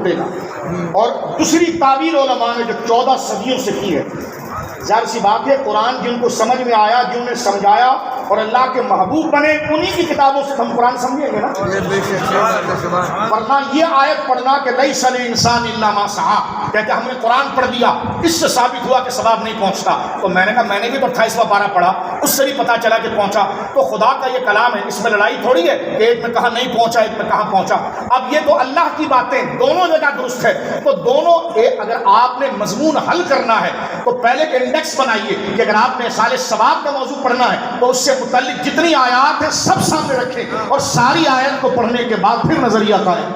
ٹوٹے گا۔ اور دوسری تعبیر علماء نے جو 14 صدیوں سے کی ہے، ظاہر سی بات ہے قرآن جن کو سمجھ میں آیا، جن نے سمجھایا اور اللہ کے محبوب بنے، انہی کی کتابوں سے ہم قرآن سمجھیں گے نا۔ ورنہ یہ آیت پڑھنا کہ لیس للانسان الا ما سعی، کہتے ہم نے قرآن پڑھ دیا، اس سے ثابت ہوا کہ ثواب نہیں پہنچتا، تو میں نے کہا میں نے بھی تو 28واں پارہ پڑھا، اس سے بھی پتہ چلا کہ پہنچا۔ تو خدا کا یہ کلام ہے، اس میں لڑائی تھوڑی ہے کہ ایک میں کہا نہیں پہنچا، ایک میں کہاں پہنچا۔ اب یہ تو اللہ کی باتیں دونوں جگہ درست ہے، تو دونوں اگر آپ نے مضمون حل کرنا ہے تو پہلے ایک انڈیکس بنائیے کہ اگر آپ نے اصال ثواب کا موضوع پڑھنا ہے تو اس سے متعلق جتنی آیات ہیں سب سامنے رکھیں، اور ساری آیت کو پڑھنے کے بعد پھر نظریہ قائم،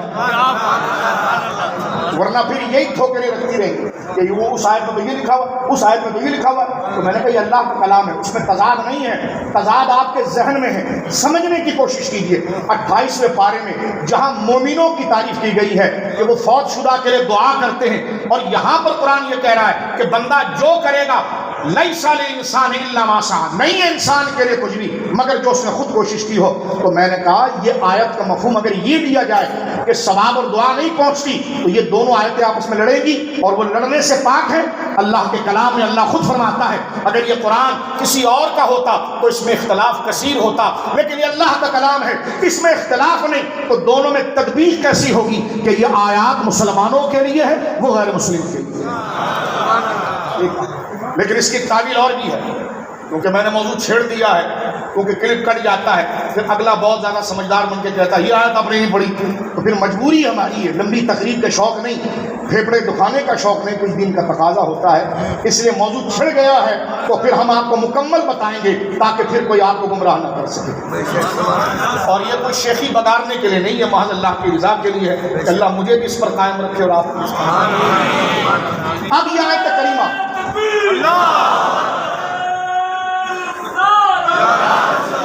ورنہ پھر یہی ٹھوکریں رکھتی رہیں گی کہ وہ اس آیت میں تو یہ لکھا ہوا، اس آیت میں تو یہ لکھا ہوا۔ تو میں نے کہا یہ اللہ کا کلام ہے، اس میں تضاد نہیں ہے، تضاد آپ کے ذہن میں ہے، سمجھنے کی کوشش کیجیے۔ 28ویں پارے میں جہاں مومنوں کی تعریف کی گئی ہے کہ وہ فوت شدہ کے لیے دعا کرتے ہیں، اور یہاں پر قرآن یہ کہہ رہا ہے کہ بندہ جو کرے گا لیس للانسان الا ما سعی، نہیں ہے انسان کے لیے کچھ بھی مگر جو اس نے خود کوشش کی ہو۔ تو میں نے کہا یہ آیت کا مفہوم اگر یہ دیا جائے کہ ثواب اور دعا نہیں پہنچتی، تو یہ دونوں آیتیں آپس میں لڑیں گی، اور وہ لڑنے سے پاک ہے۔ اللہ کے کلام میں اللہ خود فرماتا ہے اگر یہ قرآن کسی اور کا ہوتا تو اس میں اختلاف کثیر ہوتا، لیکن یہ اللہ کا کلام ہے، اس میں اختلاف نہیں، تو دونوں میں تطبیق کیسی ہوگی کہ یہ آیات مسلمانوں کے لیے ہے، وہ غیر مسلم کے لیے۔ لیکن اس کی تعبیر اور بھی ہے، کیونکہ میں نے موضوع چھیڑ دیا ہے، کیونکہ کلپ کٹ جاتا ہے، پھر اگلا بہت زیادہ سمجھدار بن کے کہتا ہے یہ آیت آپ نے نہیں پڑھی، تو پھر مجبوری ہماری ہے، لمبی تقریر کا شوق نہیں، پھیپڑے دکھانے کا شوق نہیں، کچھ دین کا تقاضا ہوتا ہے، اس لیے موضوع چھڑ گیا ہے تو پھر ہم آپ کو مکمل بتائیں گے تاکہ پھر کوئی آپ کو گمراہ نہ کر سکے۔ اور یہ کوئی شیخی بگاڑنے کے لیے نہیں ہے، محض اللہ کی رضا کے لیے ہے کہ اللہ مجھے بھی اس پر قائم رکھے اور آپ کو۔ اب یہ آیت کریمہ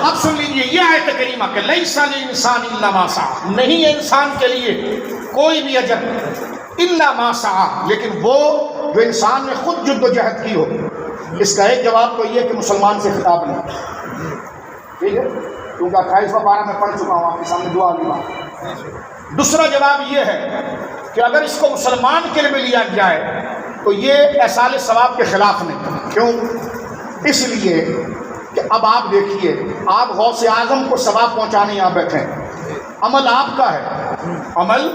اب سن لیجیے، یہ آیت کریمہ کہ لیس للانسان الا ما سعی، نہیں ہے انسان کے لیے کوئی بھی اجر الا ما سعی، لیکن وہ جو انسان نے خود جد و جہد کی ہو۔ اس کا ایک جواب تو یہ کہ مسلمان سے خطاب نہیں، ٹھیک ہے، کیونکہ 28واں پارہ میں پڑھ چکا ہوں آپ کے سامنے، دعا والی بات۔ دوسرا جواب یہ ہے کہ اگر اس کو مسلمان کے لیے بھی لیا جائے تو یہ احصال ثواب کے خلاف نہیں۔ کیوں؟ اس لیے کہ اب آپ دیکھیے، آپ غوث اعظم کو ثواب پہنچانے یہاں بیٹھے ہیں، عمل آپ کا ہے، عمل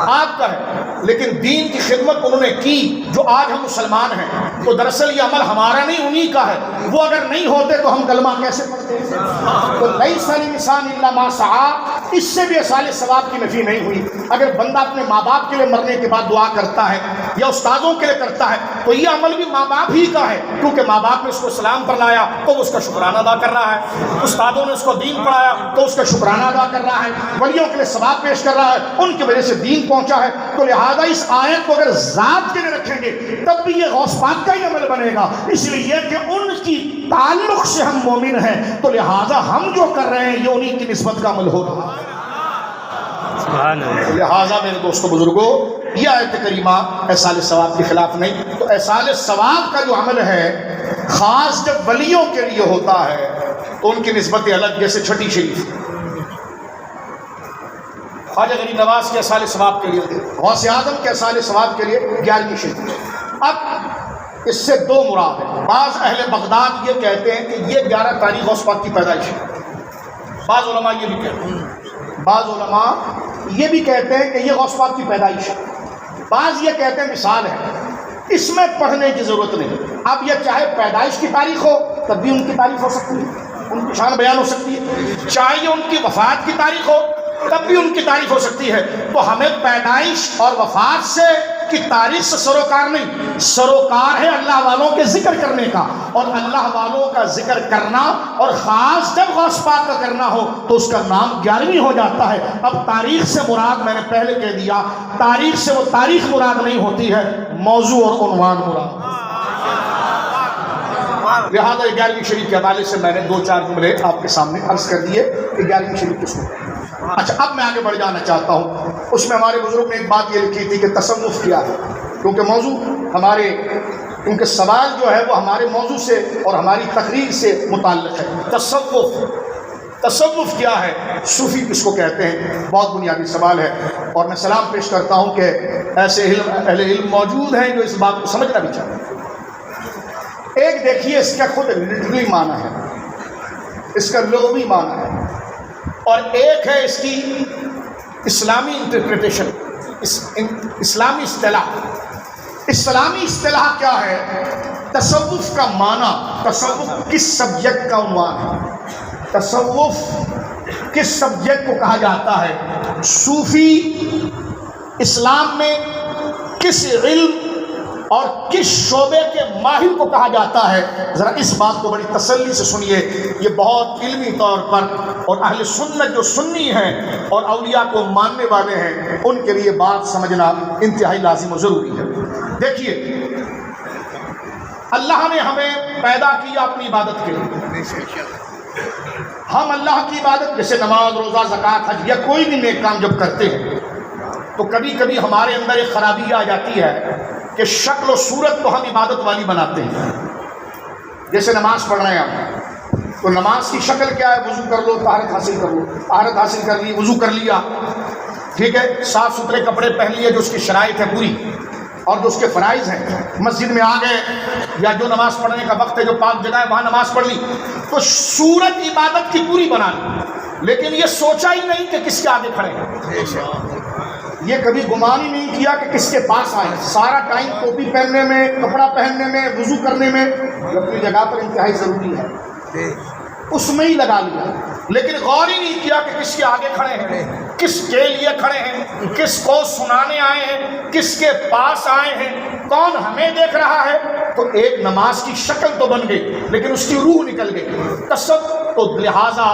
آپ کا ہے، لیکن دین کی خدمت انہوں نے کی جو آج ہم مسلمان ہیں، تو دراصل یہ عمل ہمارا نہیں انہی کا ہے، وہ اگر نہیں ہوتے تو ہم کلمہ کیسے پڑھتے ہیں؟ تو لیس للانسان الا ما سعی، اس سے بھی احصال ثواب کی نفی نہیں ہوئی۔ اگر بندہ اپنے ماں باپ کے لیے مرنے کے بعد دعا کرتا ہے یا استادوں کے لیے کرتا ہے تو یہ عمل بھی ماں باپ ہی کا ہے، کیونکہ ماں باپ نے اس کو اسلام پر لایا تو وہ اس کا شکرانہ ادا کر رہا ہے، استادوں نے اس کو دین پڑھایا تو اس کا شکرانہ ادا کر رہا ہے، ولیوں کے لیے ثواب پیش کر رہا ہے، ان کی وجہ سے دین پہنچا ہے۔ تو لہذا اس آیت کو اگر ذات کے لیے رکھیں گے تب بھی یہ غوث پاک کا ہی عمل بنے گا، اس لیے کہ ان کی تعلق سے ہم مومن ہیں، تو لہذا ہم جو کر رہے ہیں یہ انہی کی نسبت کا عمل ہوگا۔ لہذا میرے دوستو بزرگوں، یہ آیت کریمہ احصال ثواب کے خلاف نہیں۔ تو احصال ثواب کا جو عمل ہے خاص جب ولیوں کے لیے ہوتا ہے تو ان کی نسبت الگ، جیسے چھٹی شریف، خواجہ غریب نواز کے احصال ثواب کے لیے، غوث اعظم کے احصال ثواب کے لیے 11ویں شریف۔ اب اس سے دو مراد ہیں۔ بعض اہل بغداد یہ کہتے ہیں کہ یہ 11 تاریخ غوث پاک کی پیدائش ہے، بعض علماء یہ بھی کہتے ہیں، بعض علماء یہ بھی کہتے ہیں کہ یہ غوث پاک کی پیدائش ہے، بعض یہ کہتے ہیں مثال ہے، اس میں پڑھنے کی ضرورت نہیں۔ اب یہ چاہے پیدائش کی تاریخ ہو تب بھی ان کی تعریف ہو سکتی ہے، ان کی شان بیان ہو سکتی ہے، چاہے یہ ان کی وفات کی تاریخ ہو تب بھی ان کی تعریف ہو سکتی ہے۔ تو ہمیں پیدائش اور وفات سے کی تاریخ سے سروکار نہیں، سروکار ہے اللہ والوں کے ذکر کرنے کا، اور اللہ والوں کا ذکر کرنا اور خاص جب غوث پاک کا کرنا ہو تو اس کا نام 11ویں ہو جاتا ہے۔ اب تاریخ سے مراد میں نے پہلے کہہ دیا، تاریخ سے وہ تاریخ مراد نہیں ہوتی ہے، موضوع اور عنوان مراد۔ لہٰذا 11ویں شریف کے حوالے سے میں نے 2-4 جملے آپ کے سامنے عرض کر دیے کہ 11ویں شریف کس کو۔ اچھا، اب میں آگے بڑھ جانا چاہتا ہوں۔ اس میں ہمارے بزرگ نے ایک بات یہ لکھی تھی کہ تصوف کیا ہے، کیونکہ موضوع ہمارے، کیونکہ سوال جو ہے وہ ہمارے موضوع سے اور ہماری تقریر سے متعلق ہے۔ تصوف کیا ہے، صوفی کس کو کہتے ہیں، بہت بنیادی سوال ہے، اور میں سلام پیش کرتا ہوں کہ ایسے اہل علم موجود ہیں جو اس بات کو سمجھنا بھی چاہتے ہیں۔ ایک دیکھیے اس کا خود لٹرلی معنی ہے، اس کا لغوی معنی ہے، اور ایک ہے اس کی اسلامی انٹرپریٹیشن، اسلامی اصطلاح۔ اسلامی اصطلاح کیا ہے؟ تصوف کا معنی، تصوف کس سبجیکٹ کا عنوان ہے؟ تصوف کس سبجیکٹ کو کہا جاتا ہے؟ صوفی اسلام میں کس علم اور کس شعبے کے ماہر کو کہا جاتا ہے؟ ذرا اس بات کو بڑی تسلی سے سنیے، یہ بہت علمی طور پر، اور اہل سنت جو سنی ہیں اور اولیاء کو ماننے والے ہیں ان کے لیے بات سمجھنا انتہائی لازم و ضروری ہے۔ دیکھیے، اللہ نے ہمیں پیدا کیا اپنی عبادت کے لیے۔ ہم اللہ کی عبادت جیسے نماز، روزہ، زکوٰۃ، حج یا کوئی بھی نیک کام جب کرتے ہیں تو کبھی کبھی ہمارے اندر ایک خرابی آ جاتی ہے کہ شکل و صورت تو ہم عبادت والی بناتے ہیں۔ جیسے نماز پڑھ رہے ہیں ہم، تو نماز کی شکل کیا ہے؟ وضو کر لو، طہارت حاصل کر لو، طہارت حاصل کر لی، وضو کر لیا، ٹھیک ہے، صاف ستھرے کپڑے پہن لیے جو اس کی شرائط ہے پوری اور جو اس کے فرائض ہیں، مسجد میں آ گئے یا جو نماز پڑھنے کا وقت ہے، جو پاک جگہ ہے وہاں نماز پڑھ لی، تو صورت عبادت کی پوری بنا لی، لیکن یہ سوچا ہی نہیں کہ کس کے آگے کھڑے ہیں، یہ کبھی گمان ہی نہیں کیا کہ کس کے پاس آئے۔ سارا ٹائم ٹوپی پہننے میں، کپڑا پہننے میں، وضو کرنے میں، جو اپنی جگہ پر انتہائی ضروری ہے، اس میں ہی لگا لیا، لیکن غور ہی نہیں کیا کہ کس کے آگے کھڑے ہیں، کس کے لیے کھڑے ہیں، کس کو سنانے آئے ہیں، کس کے پاس آئے ہیں، کون ہمیں دیکھ رہا ہے۔ تو ایک نماز کی شکل تو بن گئی لیکن اس کی روح نکل گئی۔ تصوف تو لہٰذا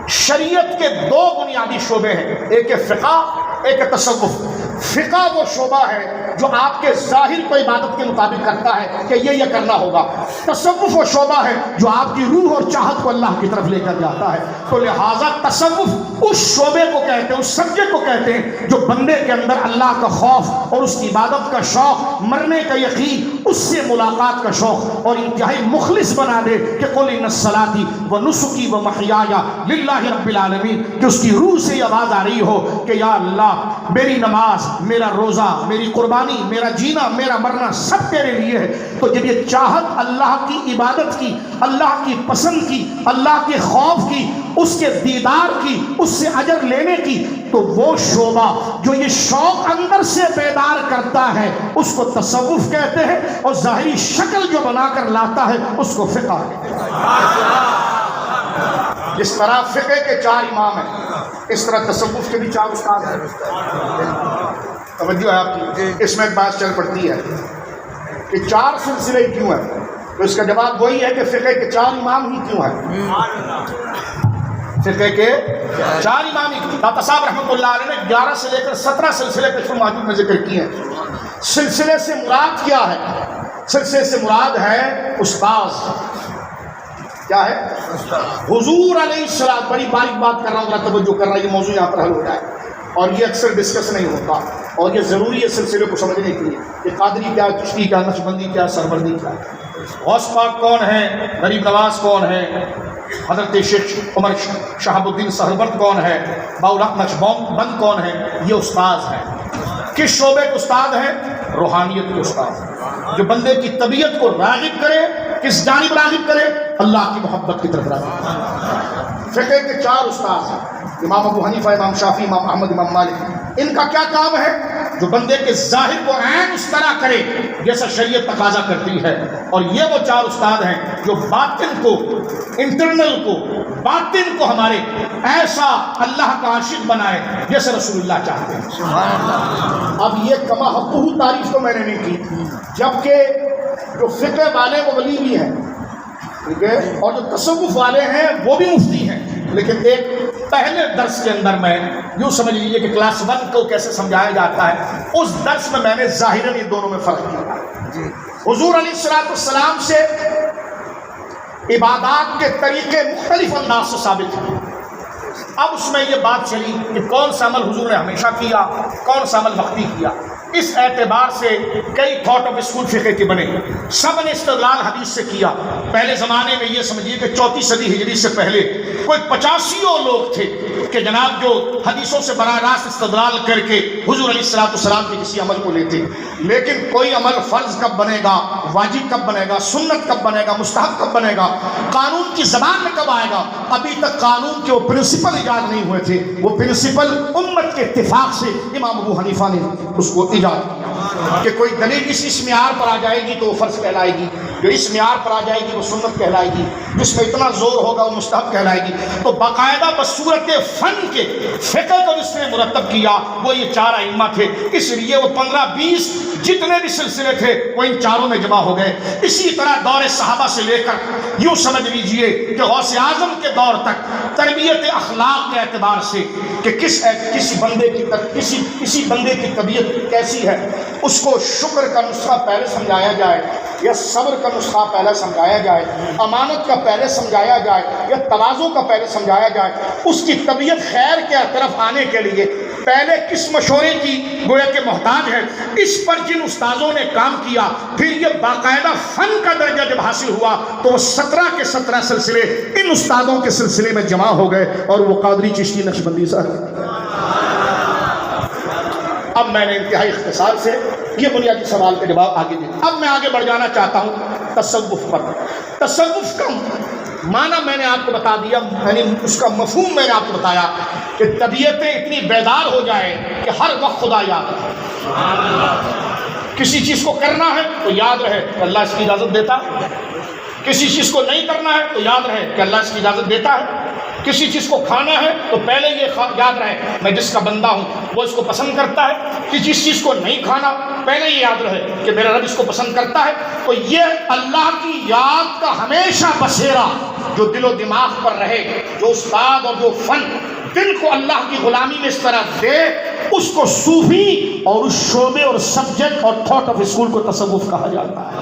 شریعت کے دو بنیادی شعبے ہیں، ایک ہے فقہ، ایک ہے تصوف۔ فقہ وہ شعبہ ہے جو آپ کے ظاہر کو عبادت کے مطابق کرتا ہے کہ یہ کرنا ہوگا، تصوف وہ شعبہ ہے جو آپ کی روح اور چاہت کو اللہ کی طرف لے کر جاتا ہے۔ تو لہٰذا تصوف اس شعبے کو کہتے ہیں، اس سبجیکٹ کو کہتے ہیں جو بندے کے اندر اللہ کا خوف اور اس کی عبادت کا شوق، مرنے کا یقین، اس سے ملاقات کا شوق، اور انتہائی مخلص بنا دے کہ قل ان صلاتی و نسکی و محیایا للہ رب العالمین، کہ اس کی روح سے یہ آواز آ رہی ہو کہ یا اللہ میری نماز، میرا روزہ، میری قربانی، میرا جینا، میرا مرنا سب تیرے لیے ہے۔ تو جب یہ چاہت اللہ کی عبادت کی، اللہ کی پسند کی، اللہ کے خوف کی، اس کے دیدار کی، اس سے اجر لینے کی، تو وہ شعبہ جو یہ شوق اندر سے بیدار کرتا ہے اس کو تصوف کہتے ہیں، اور ظاہری شکل جو بنا کر لاتا ہے اس کو فقہ کہتے ہیں۔ جس طرح فقہ کے 4 امام ہیں اس طرح تصوف کے بھی 4 استاد ہیں۔ توجہ ہے آپ کی؟ اس میں ایک بات چل پڑتی ہے کہ 4 سلسلے کیوں ہیں، تو اس کا جواب وہی ہے کہ فقہ کے 4 امام ہی کیوں ہیں۔ فقہ کے 4 امام ہی کیوں؟ داتا صاحب رحمۃ اللہ علیہ نے 11 سے لے کر 17 سلسلے کشف المحجوب میں ذکر کیے ہیں۔ سلسلے سے مراد کیا ہے؟ سلسلے سے مراد ہے استاذ۔ کیا ہے؟ حضور علیہ السلام۔ بڑی باریک بات کر رہا ہوں، ذرا توجہ کر رہا ہے، یہ موضوع یہاں پر حل ہو جائے، اور یہ اکثر ڈسکس نہیں ہوتا، اور یہ ضروری ہے سلسلے کو سمجھنے کے لیے کہ قادری کیا، چشتی کیا، نقشبندی کیا، سربردی کیا، غوث پاک کون ہے، غریب نواز کون ہے، حضرت شیخ عمر شہاب الدین سہرورد کون ہے، باؤلا نقشبند کون ہے۔ یہ استاذ ہیں۔ کس شعبے کے استاد ہیں؟ روحانیت کے استاد، جو بندے کی طبیعت کو راغب کرے، کس جانب راغب کرے؟ اللہ کی محبت کی طرف راغب کرے۔ فقہ کے 4 استاد ہیں، امام ابو حنیفہ، امام شافعی، امام احمد، امام مالک۔ ان کا کیا کام ہے؟ جو بندے کے ظاہر کو عین اس طرح کرے جیسا شریعت تقاضا کرتی ہے، اور یہ وہ 4 استاد ہیں جو باطن کو، انٹرنل کو، باطن کو ہمارے ایسا اللہ کا عاشق بنائے جیسے رسول اللہ چاہتے ہیں۔ اب یہ کما حقہ تعریف تو میں نے نہیں کی، جبکہ جو فقہ والے وہ ولی بھی ہیں، ٹھیک ہے، اور جو تصوف والے ہیں وہ بھی مفتی ہیں، لیکن ایک پہلے درس کے اندر میں یوں سمجھ لیجیے کہ کلاس 1 کو کیسے سمجھایا جاتا ہے، اس درس میں نے ظاہراً یہ دونوں میں فرق کیا۔ حضور علیہ السلام سے عبادات کے طریقے مختلف انداز سے ثابت ہیں۔ اب اس میں یہ بات چلی کہ کون سا عمل حضور نے ہمیشہ کیا، کون سا عمل وقتی کیا۔ اس اعتبار سے کئی تھاٹ آف اسکول فقہ کے بنے، سب نے استدلال حدیث سے کیا۔ پہلے زمانے میں یہ سمجھیے کہ 4 صدی ہجری سے پہلے کوئی 85 لوگ تھے کہ جناب جو حدیثوں سے براہ راست استدلال کر کے حضور علیہ السلام کے کسی عمل کو لیتے، لیکن کوئی عمل فرض کب بنے گا، واجب کب بنے گا، سنت کب بنے گا، مستحب کب بنے گا، قانون کی زبان میں کب آئے گا، ابھی تک قانون کے وہ پرنسپل ایجاد نہیں ہوئے تھے۔ وہ پرنسپل امت کے اتفاق سے امام ابو حنیفہ نے اس کو ایجاد کیا کہ کوئی دلیل اس معیار پر آ جائے گی تو وہ فرض کہلائے گی، جو اس معیار پر آ جائے گی وہ سنت کہلائے گی، جس میں اتنا زور ہوگا وہ مستحب کہلائے گی۔ تو باقاعدہ بصورت فن کے فقہ کو جس نے مرتب کیا وہ یہ 4 ائمہ تھے، اس لیے وہ 15-20 جتنے بھی سلسلے تھے وہ ان 4 میں جمع ہو گئے۔ اسی طرح دور صحابہ سے لے کر یوں سمجھ لیجئے کہ غوث اعظم کے دور تک تربیت اخلاق کے اعتبار سے کہ کسی بندے کی طبیعت کیسی ہے، اس کو شکر کا نسخہ پہلے سمجھایا جائے یا صبر کا نسخہ پہلے سمجھایا جائے، امانت کا پہلے سمجھایا جائے یا تواضع کا پہلے سمجھایا جائے، اس کی طبیعت خیر کے طرف آنے کے لیے پہلے کس مشورے کی گویا کہ محتاج ہے، اس پر جن استاذوں نے کام کیا، پھر یہ باقاعدہ فن کا درجہ جب حاصل ہوا تو وہ 17 کے 17 سلسلے ان استادوں کے سلسلے میں جمع ہو گئے، اور وہ قادری، چشتی، نقشبندی صاحب۔ اب میں نے انتہائی اختصار سے یہ بنیادی سوال کا جواب آگے دیا۔ اب میں آگے بڑھ جانا چاہتا ہوں تصوف پر۔ تصوف کا معنی میں نے آپ کو بتا دیا، یعنی اس کا مفہوم میں نے آپ کو بتایا کہ طبیعتیں اتنی بیدار ہو جائے کہ ہر وقت خدا یاد رہے۔ کسی چیز کو کرنا ہے تو یاد رہے کہ اللہ اس کی اجازت دیتا ہے، کسی چیز کو نہیں کرنا ہے تو یاد رہے کہ اللہ اس کی اجازت دیتا ہے، کسی چیز کو کھانا ہے تو پہلے یہ یاد رہے میں جس کا بندہ ہوں وہ اس کو پسند کرتا ہے، کہ جس چیز کو نہیں کھانا پہلے یہ یاد رہے کہ میرا رب اس کو پسند کرتا ہے۔ تو یہ اللہ کی یاد کا ہمیشہ بسیرا جو دل و دماغ پر رہے، جو استاد اور جو فن دل کو اللہ کی غلامی میں اس طرح دے، اس کو صوفی اور اس شعبے اور سبجیکٹ اور تھاٹ آف اسکول کو تصوف کہا جاتا ہے۔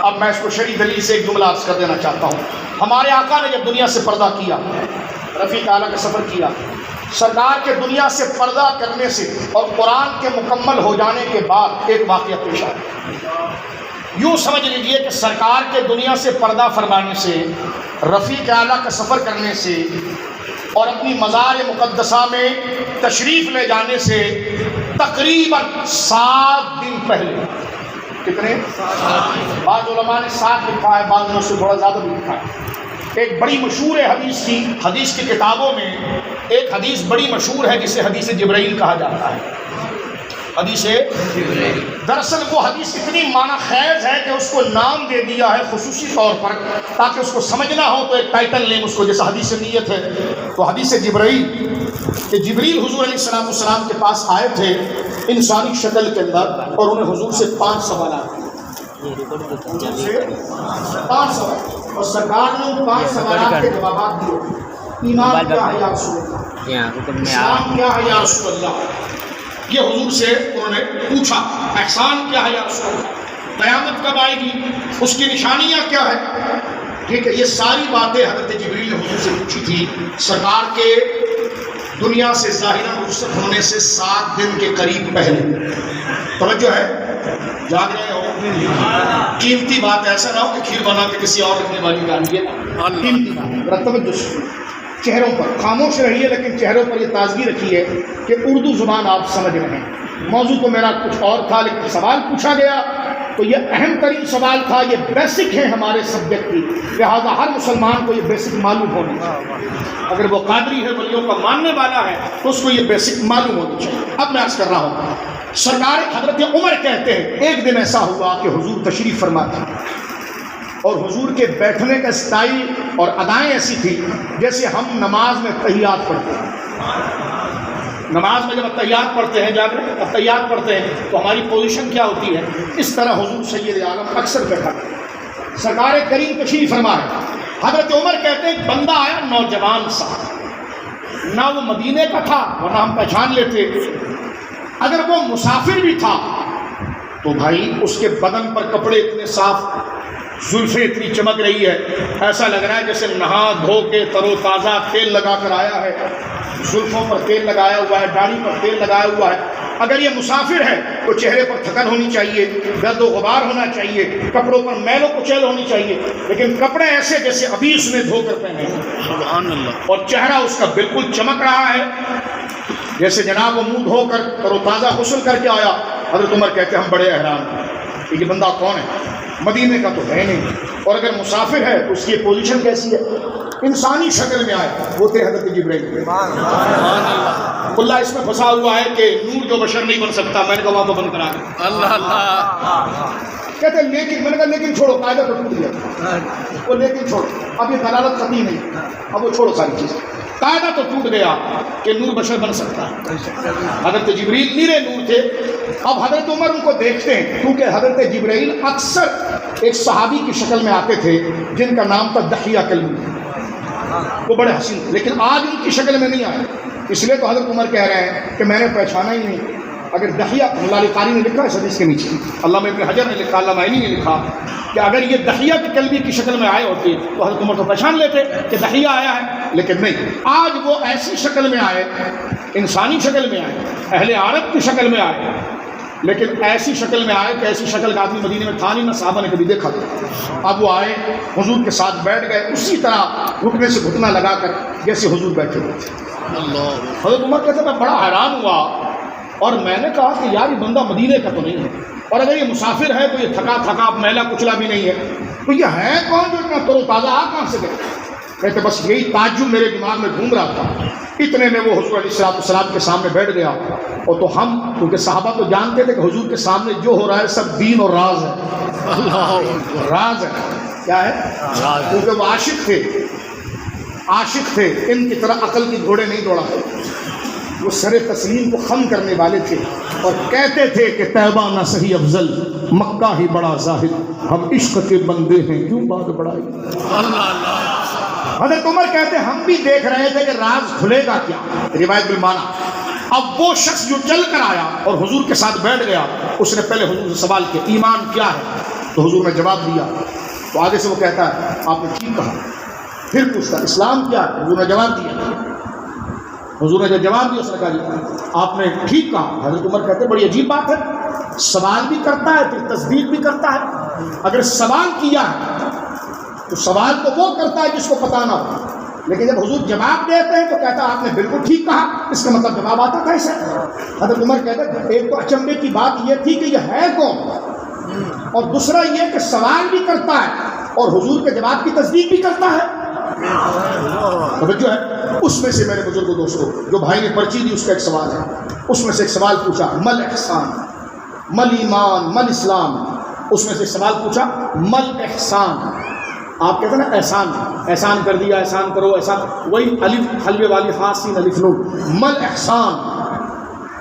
اب میں اس کو شرعی دلیل سے ایک جملہ عرض کر دینا چاہتا ہوں۔ ہمارے آقا نے جب دنیا سے پردہ کیا، رفیق اعلیٰ کا سفر کیا، سرکار کے دنیا سے پردہ کرنے سے اور قرآن کے مکمل ہو جانے کے بعد ایک واقعہ پیش آیا۔ یوں سمجھ لیجئے کہ سرکار کے دنیا سے پردہ فرمانے سے، رفیق اعلیٰ کا سفر کرنے سے اور اپنی مزار مقدسہ میں تشریف لے جانے سے تقریباً 7 دن پہلے، کتنے؟ بعض علماء نے 7 لکھا ہے، بعض نے اس سے تھوڑا زیادہ بھی لکھا ہے۔ ایک بڑی مشہور ہے حدیث کی کتابوں میں ایک حدیث بڑی مشہور ہے جسے حدیث جبرائیل کہا جاتا ہے۔ حدیث دراصل وہ حدیث اتنی معنی خیز ہے کہ اس کو نام دے دیا ہے خصوصی طور پر تاکہ اس کو سمجھنا ہو، تو ایک ٹائٹل نیم اس کو، جیسا حدیث نیت ہے تو حدیث جبرائیل، کہ جبریل حضور علیہ السلام کے پاس آئے تھے انسانی شکل کے اندر، اور انہیں حضور سے 5 سوالات اور سرکار نے ان 5 سوالات کے جوابات دیے۔ ایمان کیا ہے یا رسول اللہ؟ اسلام کیا ہے یا رسول اللہ؟ یہ حضور سے انہوں نے پوچھا۔ احسان کیا ہے یا رسول اللہ؟ قیامت کب آئے گی؟ اس کی نشانیاں کیا ہے؟ ٹھیک ہے، یہ ساری باتیں حضرت جبریل نے حضور سے پوچھی تھی سرکار کے دنیا سے ظاہراً رخصت ہونے سے 7 دن کے قریب پہلے۔ توجہ ہے، جاگ رہے ہو؟ قیمتی بات، ایسا نہ ہو کہ کھیر بنا کے کسی اور رکھنے والی ڈالیے نا، قیمتی بات، توجہ سے چہروں پر خاموش رہیے لیکن چہروں پر یہ تازگی رکھیے کہ اردو زبان آپ سمجھ رہے ہیں۔ موضوع تو میرا کچھ اور تھا لیکن سوال پوچھا گیا تو یہ اہم ترین سوال تھا، یہ بیسک ہے ہمارے سبجیکٹ کی، لہٰذا ہر مسلمان کو یہ بیسک معلوم ہونی چاہیے۔ اگر وہ قادری ہے، ولیوں کا ماننے والا ہے، تو اس کو یہ بیسک معلوم ہونی چاہیے۔ اب میں عرض کر رہا ہوں، سرکار حضرت عمر کہتے ہیں ایک دن ایسا ہوا کہ حضور تشریف فرما تھے اور حضور کے بیٹھنے کا اسٹائل اور ادائیں ایسی تھی جیسے ہم نماز میں تحیات پڑھتے ہیں۔ نماز میں جب تحیات پڑھتے ہیں، جاگ رہے ہیں، تحیات پڑھتے ہیں تو ہماری پوزیشن کیا ہوتی ہے، اس طرح حضور سید عالم اکثر بیٹھا کرتے۔ سرکار کریم تشریف فرما ہے، حضرت عمر کہتے ہیں ایک بندہ آیا نوجوان سا، نہ وہ مدینے کا تھا ورنہ ہم پہچان لیتے، اگر وہ مسافر بھی تھا تو بھائی اس کے بدن پر کپڑے اتنے صاف، زلفیں اتنی چمک رہی ہے، ایسا لگ رہا ہے جیسے نہا دھو کے تر و تازہ تیل لگا کر آیا ہے، زلفوں پر تیل لگایا ہوا ہے، داڑھی پر تیل لگایا ہوا ہے. اگر یہ مسافر ہے تو چہرے پر تھکن ہونی چاہیے، گرد و غبار ہونا چاہیے، کپڑوں پر میل و کچیل ہونی چاہیے، لیکن کپڑے ایسے جیسے ابھی اس نے دھو کر پہنے ہیں. سبحان اللہ. اور چہرہ اس کا بالکل چمک رہا ہے جیسے جناب وہ منہ دھو کر تر و تازہ غسل کر کے آیا. حضرت عمر کہتے ہیں ہم بڑے حیران ہیں کہ یہ بندہ کون ہے، مدینے کا تو ہے نہیں، اور اگر مسافر ہے تو اس کی پوزیشن کیسی ہے؟ انسانی شکل میں آئے. وہ تھے حضرت جبرائیل. اللہ اس میں پھنسا ہوا ہے کہ نور جو بشر نہیں بن سکتا. میں نے کہا وہاں تو بند کرا دیں. اللہ اللہ. کہتے ہیں لیکن، میں نے کہا لیکن چھوڑو، قاعدہ تو ٹوٹ گیا. وہ لیکن چھوڑو، اب یہ دلالت قطعی نہیں، اب وہ چھوڑو ساری چیز. قاعدہ تو ٹوٹ گیا کہ نور بشر بن سکتا ہے. حضرت جبرائیل نیرے نور تھے. اب حضرت عمر ان کو دیکھتے ہیں کیونکہ حضرت جبرائیل اکثر ایک صحابی کی شکل میں آتے تھے جن کا نام تھا دحیہ کلبی. وہ بڑے حسین تھے، لیکن آج ان کی شکل میں نہیں آئے. اس لیے تو حضرت عمر کہہ رہے ہیں کہ میں نے پہچانا ہی نہیں. اگر دحیہ، اللہ قاری نے لکھا ہے اس حدیث کے نیچے، علامہ ابن حجر نے لکھا، علامہ عینی نے لکھا کہ اگر یہ دحیہ کی کلبی کی شکل میں آئے ہوتے تو حضرت عمر تو پہچان لیتے کہ دحیہ آیا ہے، لیکن نہیں. آج وہ ایسی شکل میں آئے، انسانی شکل میں آئے، اہل عرب کی شکل میں آئے، لیکن ایسی شکل میں آئے کہ ایسی شکل کا آدمی مدینے میں تھا نہیں، نہ صحابہ نے کبھی دیکھا تھا. اب وہ آئے، حضور کے ساتھ بیٹھ گئے اسی طرح گھٹنے سے گھٹنا لگا کر جیسے حضور بیٹھے ہوئے تھے. حضرت عمر کہتے ہیں میں بڑا حیران ہوا اور میں نے کہا کہ یار یہ بندہ مدینے کا تو نہیں ہے، اور اگر یہ مسافر ہے تو یہ تھکا تھکا میلا کچلا بھی نہیں ہے، تو یہ ہے کون جو اتنا تر و تازہ آ کہاں سے گئے؟ کہتے بس یہی تعجب میرے دماغ میں گھوم رہا تھا. اتنے میں وہ حضور علیہ السلام کے سامنے بیٹھ گیا. اور تو ہم کیونکہ صحابہ تو جانتے تھے کہ حضور کے سامنے جو ہو رہا ہے سب دین اور راز ہے. راز ہے. کیا ہے؟ کیونکہ وہ عاشق تھے، عاشق تھے، ان کی طرح عقل کی گھوڑے نہیں دوڑا. وہ سر تسلیم کو خم کرنے والے تھے اور کہتے تھے کہ طیبہ نہ صحیح افضل، مکہ ہی بڑا زاہد، ہم عشق کے بندے ہیں کیوں بات بڑھائی. حضرت عمر کہتے ہیں ہم بھی دیکھ رہے تھے کہ راز کھلے گا کیا. روایت بالمعنی. اب وہ شخص جو چل کر آیا اور حضور کے ساتھ بیٹھ گیا، اس نے پہلے حضور سے سوال کیا ایمان کیا ہے، تو حضور نے جواب دیا. تو آگے سے وہ کہتا ہے آپ نے ٹھیک کہا. پھر پوچھتا اسلام کیا ہے، حضور نے جواب دیا. حضور نے جب جواب دیا اس نے کہا جی آپ نے ٹھیک کہا. حضرت عمر کہتے ہیں بڑی عجیب بات ہے، سوال بھی کرتا ہے پھر تصدیق بھی کرتا ہے. اگر سوال کیا ہے تو سوال تو وہ کرتا ہے جس کو پتہ نہ ہو، لیکن جب حضور جواب دیتے ہیں تو کہتا ہے آپ نے بالکل ٹھیک کہا. اس کا مطلب جواب آتا تھا اسے. حضرت عمر کہتے ہیں ایک تو اچنبے کی بات یہ تھی کہ یہ ہے کون، اور دوسرا یہ کہ سوال بھی کرتا ہے اور حضور کے جواب کی تصدیق بھی کرتا ہے. توجہ ہے. اس میں سے میرے بزرگ دوستوں جو بھائی نے پرچی دی اس کا ایک سوال ہے. اس میں سے ایک سوال پوچھا مل احسان، مل ایمان، مل اسلام. اس میں سے ایک سوال پوچھا مل احسان. آپ کہتے ہیں نا احسان، احسان کر دیا، احسان کرو، احسان، وہی الف حلوے والی خاص سین الف نون. مل احسان،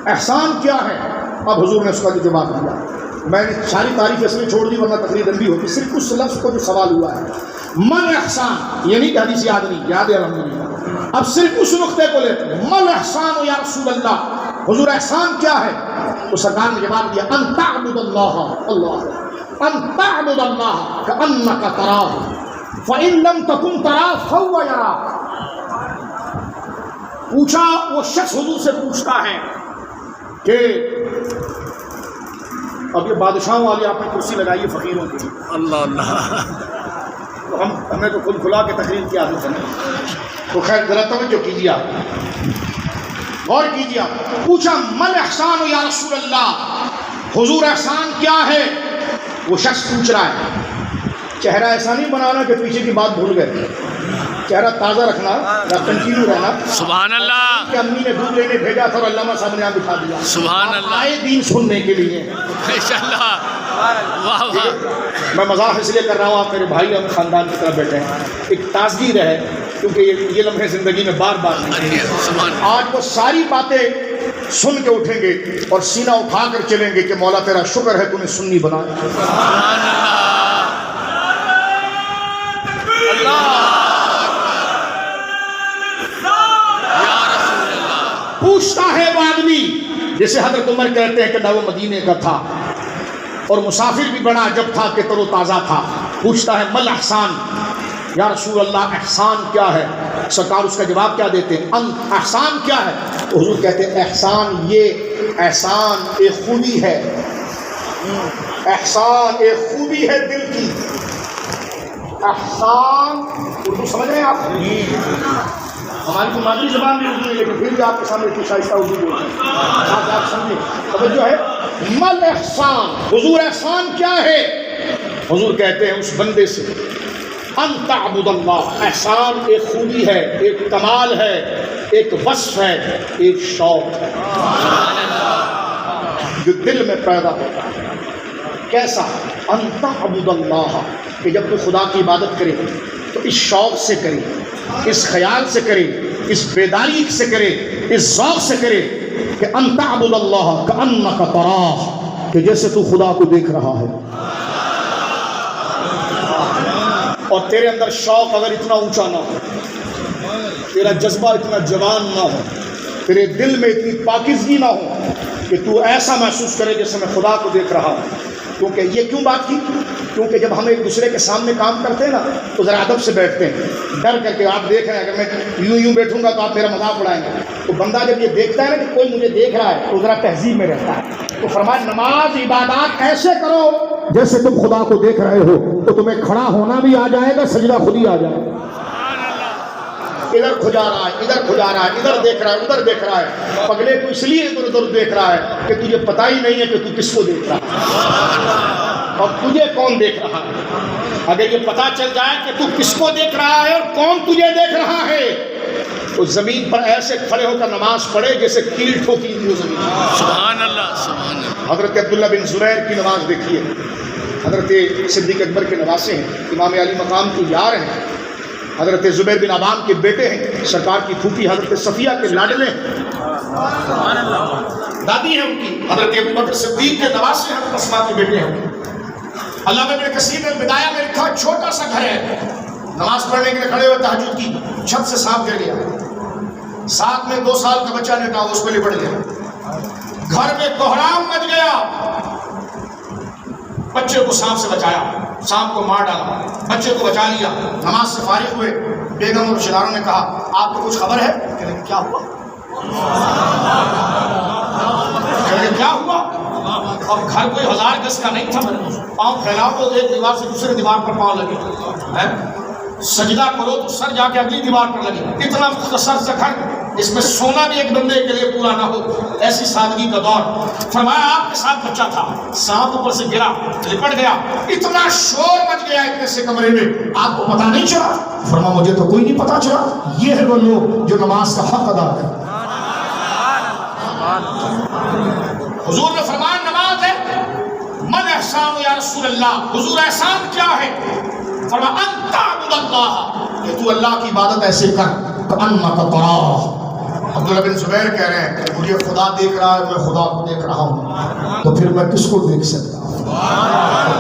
احسان کیا ہے؟ اب حضور نے اس کا جو جواب دیا. میں نے ساری تعریف اس میں چھوڑ دی ورنہ تقریر لمبی ہوتی. صرف اس لفظ کو جو سوال ہوا ہے مل احسان، یہ نہیں کہ حدیث یاد نہیں، یاد ہے الحمدللہ. اب صرف اس نقطے کو لیتے ہیں مل احسان یا رسول اللہ، حضور احسان کیا ہے؟ تو سرکار نے جواب دیا ان تعبد اللہ، اللہ ان تعبد اللہ کأنک تراہ فإن لم تکن تراہ فهو یراک. پوچھا وہ شخص حضور سے پوچھتا ہے کہ اب یہ بادشاہوں والی آپ نے کرسی لگائی ہے فقیروں کی. اللہ اللہ. تو ہمیں تو کھل کھلا کے تقریر کی عادت ہے. تو خیر ذرا توجہ کیجیے، آپ غور کیجیے. آپ پوچھا مل احسان یا رسول اللہ، حضور احسان کیا ہے؟ وہ شخص پوچھ رہا ہے. چہرہ ایسا نہیں بنانا کہ پیچھے کی بات بھول گئے، چہرہ تازہ رکھنا، کنٹینیو رہنا. سبحان اللہ. کہ امی نے دودھ لینے بھیجا تھا اور علامہ صاحب نے یہاں بٹھا دیا. سبحان اللہ. آئے دین سننے کے لیے. ماشاءاللہ. واہ واہ. میں مزاح اس لیے کر رہا ہوں، آپ میرے بھائی اور خاندان کی طرف بیٹھے ہیں. ایک تازگی رہے کیونکہ یہ لمحے زندگی میں بار بار نہیں. آج وہ ساری باتیں سن کے اٹھیں گے اور سینہ اٹھا کر چلیں گے کہ مولا تیرا شکر ہے تمہیں سنی بنایا. سبحان اللہ. پوچھتا ہے وہ آدمی جیسے حضرت عمر کہتے ہیں کہ نہ وہ مدینے کا تھا اور مسافر بھی بڑا عجب تھا کہ تر و تازہ تھا. پوچھتا ہے مل احسان، یا رسول اللہ احسان کیا ہے؟ سرکار اس کا جواب کیا دیتے ہیں؟ احسان کیا ہے؟ حضور کہتے ہیں احسان یہ احسان ایک خوبی ہے، احسان ایک خوبی ہے دل کی۔ احسان اردو سمجھ رہے ہیں آپ؟ ہماری تو مادری زبان بھی اردو ہے، لیکن پھر بھی آپ کے سامنے اتنی شائستہ اردو بولتے ہیں، آپ سمجھیں توجہ ہے۔ مل احسان، حضور احسان کیا ہے؟ حضور کہتے ہیں اس بندے سے ان تعبد اللہ، احسان ایک خوبی ہے، ایک کمال ہے، ایک وصف ہے، ایک شوق ہے جو دل میں پیدا ہوتا ہے۔ کیسا؟ ان تعبد اللہ، کہ جب تو خدا کی عبادت کرے تو اس شوق سے کرے، اس خیال سے کرے، اس بیداری سے کرے، اس ذوق سے کرے کہ ان تعبد اللہ کأنک تراہ، کہ جیسے تو خدا کو دیکھ رہا ہے۔ اور تیرے اندر شوق اگر اتنا اونچا نہ ہو، تیرا جذبہ اتنا جوان نہ ہو، تیرے دل میں اتنی پاکیزگی نہ ہو کہ تو ایسا محسوس کرے جیسے میں خدا کو دیکھ رہا ہوں۔ کیونکہ یہ کیوں بات کی؟ کیونکہ جب ہم ایک دوسرے کے سامنے کام کرتے ہیں نا تو ذرا ادب سے بیٹھتے ہیں، ڈر کر کے۔ آپ دیکھ رہے ہیں اگر میں یوں بیٹھوں گا تو آپ میرا مذاق اڑائیں گے، تو بندہ جب یہ دیکھتا ہے نا کہ کوئی مجھے دیکھ رہا ہے تو ذرا تہذیب میں رہتا ہے۔ تو فرمایا نماز عبادات ایسے کرو جیسے تم خدا کو دیکھ رہے ہو، تو تمہیں کھڑا ہونا بھی آ جائے گا، سجدہ خود ہی آ جائے گا۔ ادھر کھجا رہا ہے، ادھر کھجا رہا ہے، ادھر دیکھ رہا ہے، ادھر دیکھ رہا ہے، پگلے کو اس لیے ادھر ادھر دیکھ رہا ہے کہ تجھے پتہ ہی نہیں ہے کہ تو کس کو دیکھ رہا ہے اور تجھے کون دیکھ رہا ہے۔ اگر یہ پتہ چل جائے کہ تو کس کو دیکھ رہا ہے اور کون تجھے دیکھ رہا ہے تو زمین پر ایسے کھڑے ہو کر نماز پڑھے جیسے کیل ٹھوکی ہوئی زمین۔ سبحان اللہ، سبحان اللہ۔ حضرت عبداللہ بن زبیر کی نماز دیکھیے، حضرت صدیق اکبر کے نواسے ہیں، امام علی مقام کے یار ہیں، حضرت زبیر بن عوام کے بیٹے ہیں، سرکار کی پھوپھی حضرت صفیہ کے لاڈلے ہیں، دادی ہیں ان کی، حضرت ابوبکر صدیق کے نواسے ہیں، حضرت اسماء کے بیٹے ہیں۔ اللہ میں ابن کثیر نے البدایہ میں لکھا چھوٹا سا گھر ہے، نماز پڑھنے کے لیے کھڑے ہوئے تہجد کی، چھت سے سانپ گر گیا، ساتھ میں 2 سال کا بچہ نے کہا اس پہ لپٹ گیا، گھر میں کوہرام مچ گیا، بچے کو سانپ سے بچایا، سانپ کو مار ڈالا، بچے کو بچا لیا، نماز سے فارغ ہوئے، بیگم اور رشتہ داروں نے کہا آپ کو کچھ خبر ہے؟ کہنے کیا ہوا؟ کہنے کیا ہوا؟ اب گھر کوئی 1000 گز کا نہیں تھا، پاؤں پھیلاؤ تو ایک دیوار سے دوسرے دیوار پر پاؤں لگے، سجدہ کرو تو سر جا کے اگلی دیوار پر لگے، اتنا مختصر سا گھر، اس میں سونا بھی ایک بندے کے لیے پورا نہ ہو، ایسی سادگی کا دور۔ فرمایا آپ کے ساتھ بچہ تھا، سانپ اوپر سے گرا، لپٹ گیا، اتنا شور مچ گیا اتنے سے کمرے میں، آپ کو پتہ نہیں چلا؟ فرمایا مجھے تو کوئی نہیں پتہ چلا۔ یہ ہے وہ لوگ جو نماز کا حق ادا کریں۔ حضور نے فرمایا نماز ہے، من احسان یا رسول اللہ، حضور احسان کیا ہے؟ فرمایا ان تعبد اللہ، کہ تو اللہ کی عبادت ایسے کر کأنک تراہ۔ عبداللہ بن زبیر کہہ رہے ہیں کہ مجھے خدا دیکھ رہا ہے، میں خدا کو دیکھ رہا ہوں، تو پھر میں کس کو دیکھ سکتا ہوں؟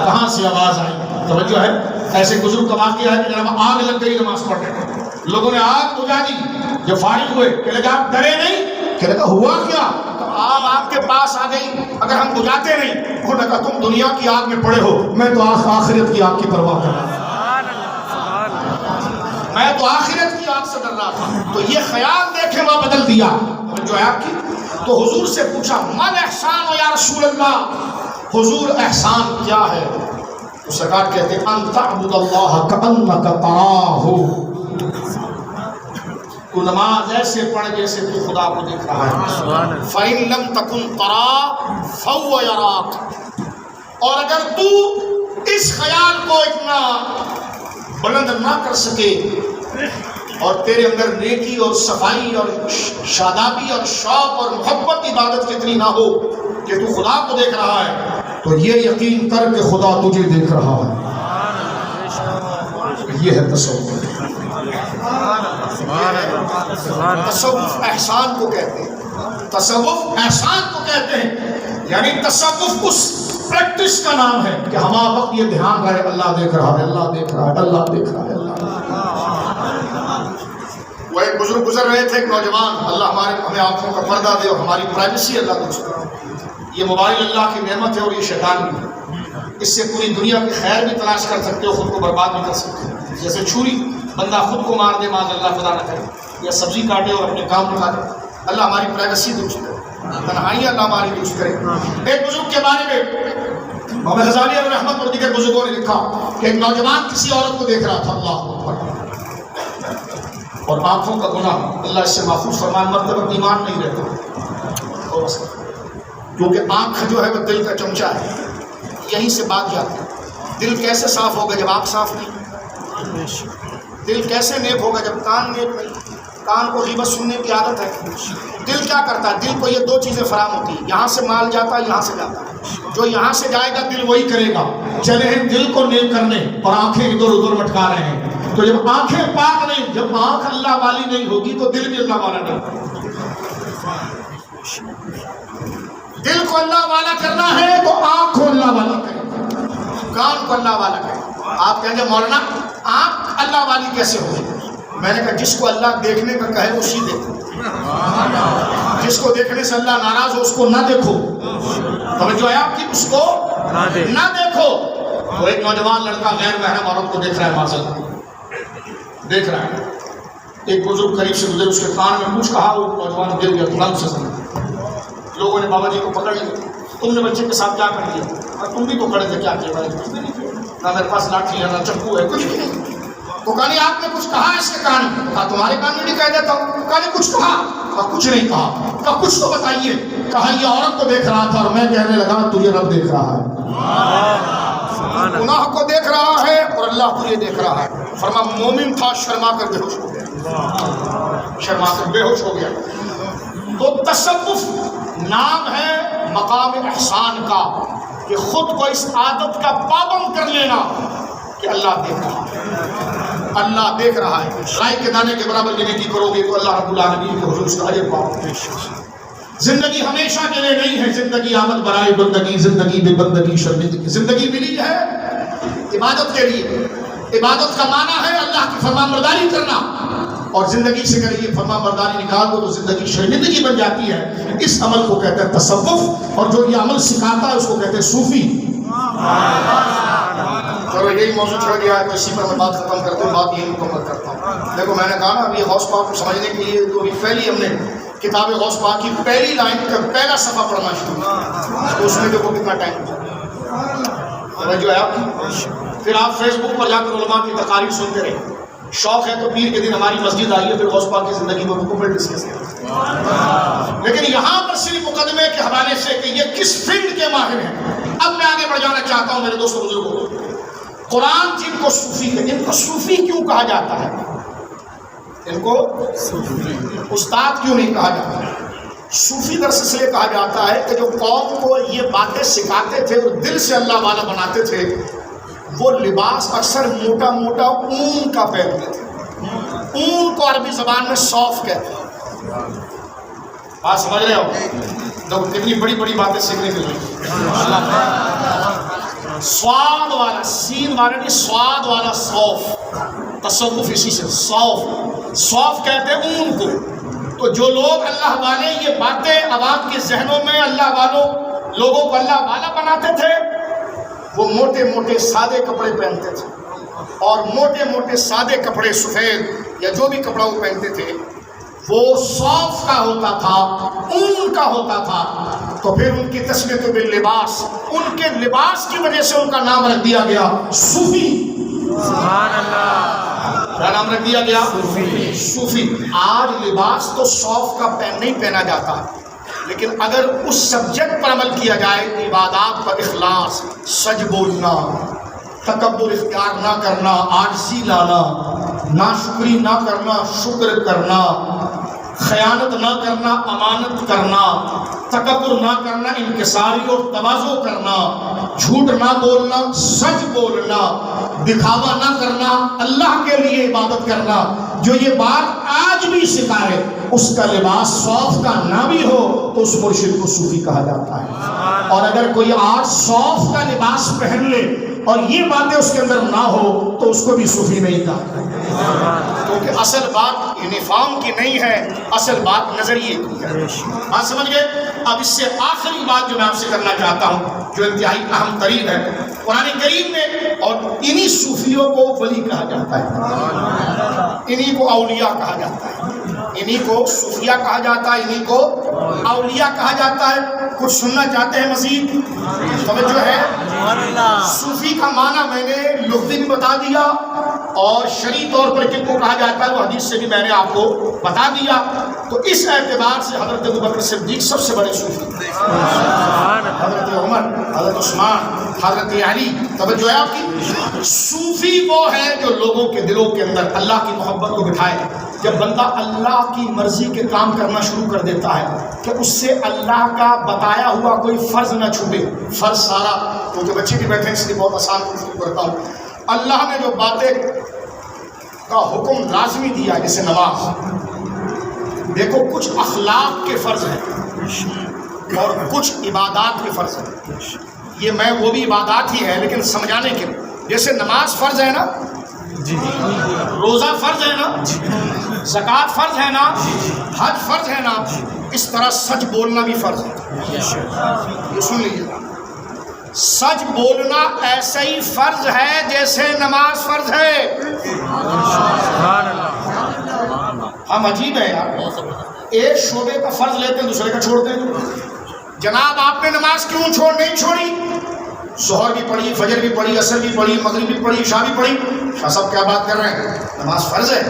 کہاں سے آواز آئی؟ توجہ ہے، ایسے بزرگ کا واقعہ ہے کہ جناب آگ لگ گئی نماز پڑھنے میں، لوگوں نے آگ بجھا دی، جب فارغ ہوئے کہ لگا آپ ڈرے نہیں؟ کہ لگا ہوا کیا؟ تو آگ آپ کے پاس آ گئی، اگر ہم بجھاتے نہیں، وہ لگا تم دنیا کی آگ میں پڑے ہو، میں تو آخرت کی آگ کی پرواہ کر رہا ہوں، میں تو آخرت کی آگ سے ڈر رہا تھا۔ تو یہ خیال دیکھے وہاں بدل دیا جو ہے آپ کی۔ تو حضور سے پوچھا من احسان و یا رسول اللہ، حضور احسان کیا ہے؟ تو سرکار کہتے ہیں ان تعبد اللہ کأنک تراہ، تو نماز ایسے پڑھ جیسے تو خدا کو دیکھ رہا ہے۔ فَإِن لَمْ تَكُنْ تَرَاهُ فَهُوَ يَرَاكَ، اور اگر تو اس خیال کو اتنا بلند نہ کر سکے اور تیرے اندر نیکی اور صفائی اور شادابی اور شوق اور محبت عبادت کی اتنی نہ ہو کہ تو خدا کو دیکھ رہا ہے، تو یہ یقین کر کہ خدا تجھے دیکھ رہا ہے۔ یہ ہے تصوف۔ تصوف احسان کو کہتے ہیں، تصوف احسان کو کہتے ہیں، یعنی تصوف اس پریکٹس کا نام ہے کہ ہما وقت یہ دھیان رہے اللہ دیکھ رہا ہے، اللہ دیکھ رہا ہے، اللہ دیکھ رہا ہے، اللہ دیکھ رہا ہے۔ وہ ایک بزرگ گزر رہے تھے، ایک نوجوان، اللہ ہمیں آنکھوں کا پردہ دے اور ہماری پرائیویسی اللہ کو۔ یہ موبائل اللہ کی نعمت ہے اور یہ شیطان بھی، اس سے پوری دنیا کی خیر بھی تلاش کر سکتے ہو، خود کو برباد بھی کر سکتے ہو، جیسے چھری بندہ خود کو مار دے، معاذ اللہ خدا نہ کرے، یا سبزی کاٹے اور اپنے کام نکالے، اللہ ہماری پرائیویسی درست کرے، تنہائی اللہ ہماری درست کرے۔ ایک بزرگ کے بارے میں محمد غزالی علیہ رحمت اور دیگر بزرگوں نے لکھا کہ ایک نوجوان کسی عورت کو دیکھ رہا تھا، اللہ اکبر، اور آنکھوں کا گناہ اللہ اس سے محفوظ فرمائے، مرتبہ ایمان نہیں رہتا، اور کیونکہ آنکھ جو ہے وہ دل کا چمچہ ہے، یہیں سے بات جاتی ہے۔ دل کیسے صاف ہوگا جب آنکھ صاف نہیں؟ دل کیسے نیک ہوگا جب کان نیک نہیں؟ کان کو غیبت سننے کی عادت ہے۔ دل کیا کرتا ہے؟ دل کو یہ دو چیزیں فراہم ہوتی ہیں، یہاں سے مال جاتا ہے، یہاں سے جاتا ہے، جو یہاں سے جائے گا دل وہی کرے گا۔ چلے ہیں دل کو نیک کرنے اور آنکھیں ادھر ادھر مٹکا رہے ہیں، تو جب آنکھیں پاک نہیں، جب آنکھ اللہ والی نہیں ہوگی تو دل بھی اللہ والا نہیں ہوگا۔ دل کو اللہ والا کرنا ہے تو آنکھ کو اللہ والا کرے، کان کو اللہ والا کرے۔ آپ کہیں گے مولانا آنکھ اللہ والی کیسے ہوگی؟ میں نے کہا جس کو اللہ دیکھنے کا کہے اسی دیکھو، جس کو دیکھنے سے اللہ ناراض ہو اس کو نہ دیکھو، توجہ ہے آپ کی، اس کو نہ دیکھو۔ تو ایک نوجوان لڑکا غیر محرم عورت کو دیکھ رہا ہے، معاذ اللہ دیکھ رہا ہے، ایک بزرگ قریب سے گزرے، اس کے کان میں کچھ کہا، وہ نوجوان گر گیا ترنت سے سمجھ۔ لوگوں نے بابا جی کو پکڑ لیا، تم نے بچے کے ساتھ کیا کر دیا؟ اور تم بھی تو کھڑے تھے، کیا کیا؟ میں نے کچھ بھی نہیں کیا، نہ میرے پاس لاٹھی ہے نہ چپو ہے، کچھ بھی نہیں۔ تو کہا نہیں آپ نے کچھ کہا اس کے کان میں؟ کہا تمہارے کان میں بھی کہہ دیتا ہوں۔ کہا نہیں کچھ کہا؟ کہا کچھ نہیں کہا۔ کہا کچھ تو بتائیے۔ کہا یہ عورت کو دیکھ رہا تھا اور میں کہنے لگا تجھے رب دیکھ رہا ہے، گناہ کو دیکھ رہا ہے اور اللہ تجھے دیکھ رہا ہے۔ فرما مومن تھا، شرما کر بے ہوش ہو گیا، شرما کر بے ہوش ہو گیا۔ تو تصوف نام ہے مقام احسان کا، کہ خود کو اس عادت کا پابند کر لینا کہ اللہ دیکھ رہا ہے، اللہ دیکھ رہا ہے۔ رائے کے دانے کے برابر زندگی کرو گے تو اللہ رب العالمین کے حضور اس کا اجر پاؤ گے۔ زندگی ہمیشہ کے لیے نہیں ہے، زندگی آمد برائے بندگی، زندگی بے بندگی شرمندگی۔ زندگی ملی ہے عبادت کے لیے، عبادت کا معنی ہے اللہ کی فرمانبرداری کرنا، اور زندگی سے اگر یہ فرمانبرداری نکال دو تو زندگی شرمندگی بن جاتی ہے۔ اس عمل کو کہتے ہیں تصوف، اور جو یہ عمل سکھاتا ہے اس کو کہتے ہیں صوفی۔ چلو یہی موضوع چھوڑ دیا ہے تو اسی پر میں بات ختم کرتا ہوں، بات یہی مکمل کرتا ہوں۔ دیکھو میں نے کہا نا ابھی غوث پاک کو سمجھنے کے لیے تو پہلی ہم نے کتاب غوث پاک کی پہلی لائن کا پہلا صفحہ پڑھنا شروع کیا، تو اس میں دیکھو کتنا ٹائم ہوا جو ہے آپ کی۔ پھر آپ فیس بک پر جا کر علماء کی تقاریر سنتے رہے، شوق ہے تو پیر کے دن ہماری مسجد آئیے، پھر غوث پاک کی زندگی کو مکمل ڈسکس کریں۔ لیکن یہاں پر صرف مقدمے کے حوالے سے کہ یہ کس فیلڈ کے ماہر ہیں۔ اب میں آگے بڑھ جانا چاہتا ہوں میرے دوستوں بزرگوں، قرآن جن کو صوفی ہے، ان کو صوفی کیوں کہا جاتا ہے؟ ان کو استاد کیوں نہیں کہا جاتا؟ صوفی درس اس لیے کہا جاتا ہے کہ جو قوم کو یہ باتیں سکھاتے تھے اور دل سے اللہ والا بناتے تھے، وہ لباس اکثر موٹا موٹا اون کا پہنتے تھے۔ اون کو عربی زبان میں صوف کہتے ہیں۔ بات سمجھ رہے ہو؟ تو کتنی بڑی بڑی باتیں سیکھنے کے لیے سواد والا، سین والا نہیں، سواد والا صوف، تصوف اسی سے صوف، صوف کہتے ہیں اون کو۔ تو جو لوگ اللہ والے یہ باتیں عوام کے ذہنوں میں اللہ والوں لوگوں کو اللہ والا بناتے تھے، وہ موٹے موٹے سادے کپڑے پہنتے تھے، اور موٹے موٹے سادے کپڑے سفید یا جو بھی کپڑا وہ پہنتے تھے وہ صوف کا ہوتا تھا، اون کا ہوتا تھا۔ تو پھر ان کی تسمیت باللباس، ان کے لباس کی وجہ سے ان کا نام رکھ دیا گیا صوفی۔ سبحان اللہ، کیا نام رکھ دیا گیا؟ صوفی۔ آج لباس تو صوف کا نہیں پہنا جاتا، لیکن اگر اس سبجیکٹ پر عمل کیا جائے، عبادات پر اخلاص، سچ بولنا، تکبر اختیار نہ کرنا، عاجزی لانا، ناشکری نہ کرنا، شکر کرنا، خیانت نہ کرنا، امانت کرنا، تکبر نہ کرنا، انکساری اور تواضع کرنا، جھوٹ نہ بولنا، سچ بولنا، دکھاوا نہ کرنا، اللہ کے لیے عبادت کرنا، جو یہ بات آج بھی سکھائے، اس کا لباس صوف کا نہ بھی ہو تو اس مرشد کو صوفی کہا جاتا ہے۔ اور اگر کوئی آج صوف کا لباس پہن لے اور یہ باتیں اس کے اندر نہ ہو تو اس کو بھی صوفی نہیں کہا، کیونکہ اصل بات یونیفارم کی نہیں ہے، اصل بات نظریے کی ہے۔ بات سمجھ گئے؟ اب اس سے آخری بات جو میں آپ سے کرنا چاہتا ہوں، جو انتہائی اہم ترین ہے، قرآن کریم میں، اور انہی صوفیوں کو ولی کہا جاتا ہے، انہی کو اولیاء کہا جاتا ہے، انہی کو صوفیہ کہا جاتا ہے، انہی کو اولیاء کہا جاتا ہے۔ کچھ سننا چاہتے ہیں مزید؟ توجہ ہے۔ صوفی کا معنی میں نے لغوی بھی بتا دیا، اور شرعی طور پر کن کو کہا جاتا ہے وہ حدیث سے بھی میں نے آپ کو بتا دیا۔ تو اس اعتبار سے حضرت ابوبکر صدیق سب سے بڑے صوفی، حضرت عمر، حضرت عثمان، حضرت علی، توجہ ہے آپ کی۔ صوفی وہ ہے جو لوگوں کے دلوں کے اندر اللہ کی محبت کو بٹھائے۔ جب بندہ اللہ کی مرضی کے کام کرنا شروع کر دیتا ہے کہ اس سے اللہ کا بتایا ہوا کوئی فرض نہ چھوٹے، فرض سارا، کیونکہ بچے بھی بیٹھے ہیں اس لیے بہت آسان گفتگو کرتا ہوں۔ اللہ نے جو باتیں کا حکم لازمی دیا جیسے نماز، دیکھو کچھ اخلاق کے فرض ہیں اور کچھ عبادات کے فرض ہیں۔ یہ میں وہ بھی عبادات ہی ہے لیکن سمجھانے کے لیے، جیسے نماز فرض ہے نا، روزہ فرض ہے نا، زکوٰۃ فرض ہے نا، حج فرض ہے نا، اس طرح سچ بولنا بھی فرض ہے۔ یہ سن لیجیے، سچ بولنا ایسا ہی فرض ہے جیسے نماز فرض ہے۔ ہم عجیب ہیں یار، ایک شعبے کا فرض لیتے ہیں دوسرے کا چھوڑتے ہیں۔ جناب آپ نے نماز کیوں نہیں چھوڑی؟ ظہر بھی پڑھی، فجر بھی پڑھی، عصر بھی پڑھی، مغرب بھی پڑھی، عشاء بھی پڑھی۔ شاہ صاحب کیا بات کر رہے ہیں، نماز فرض ہے۔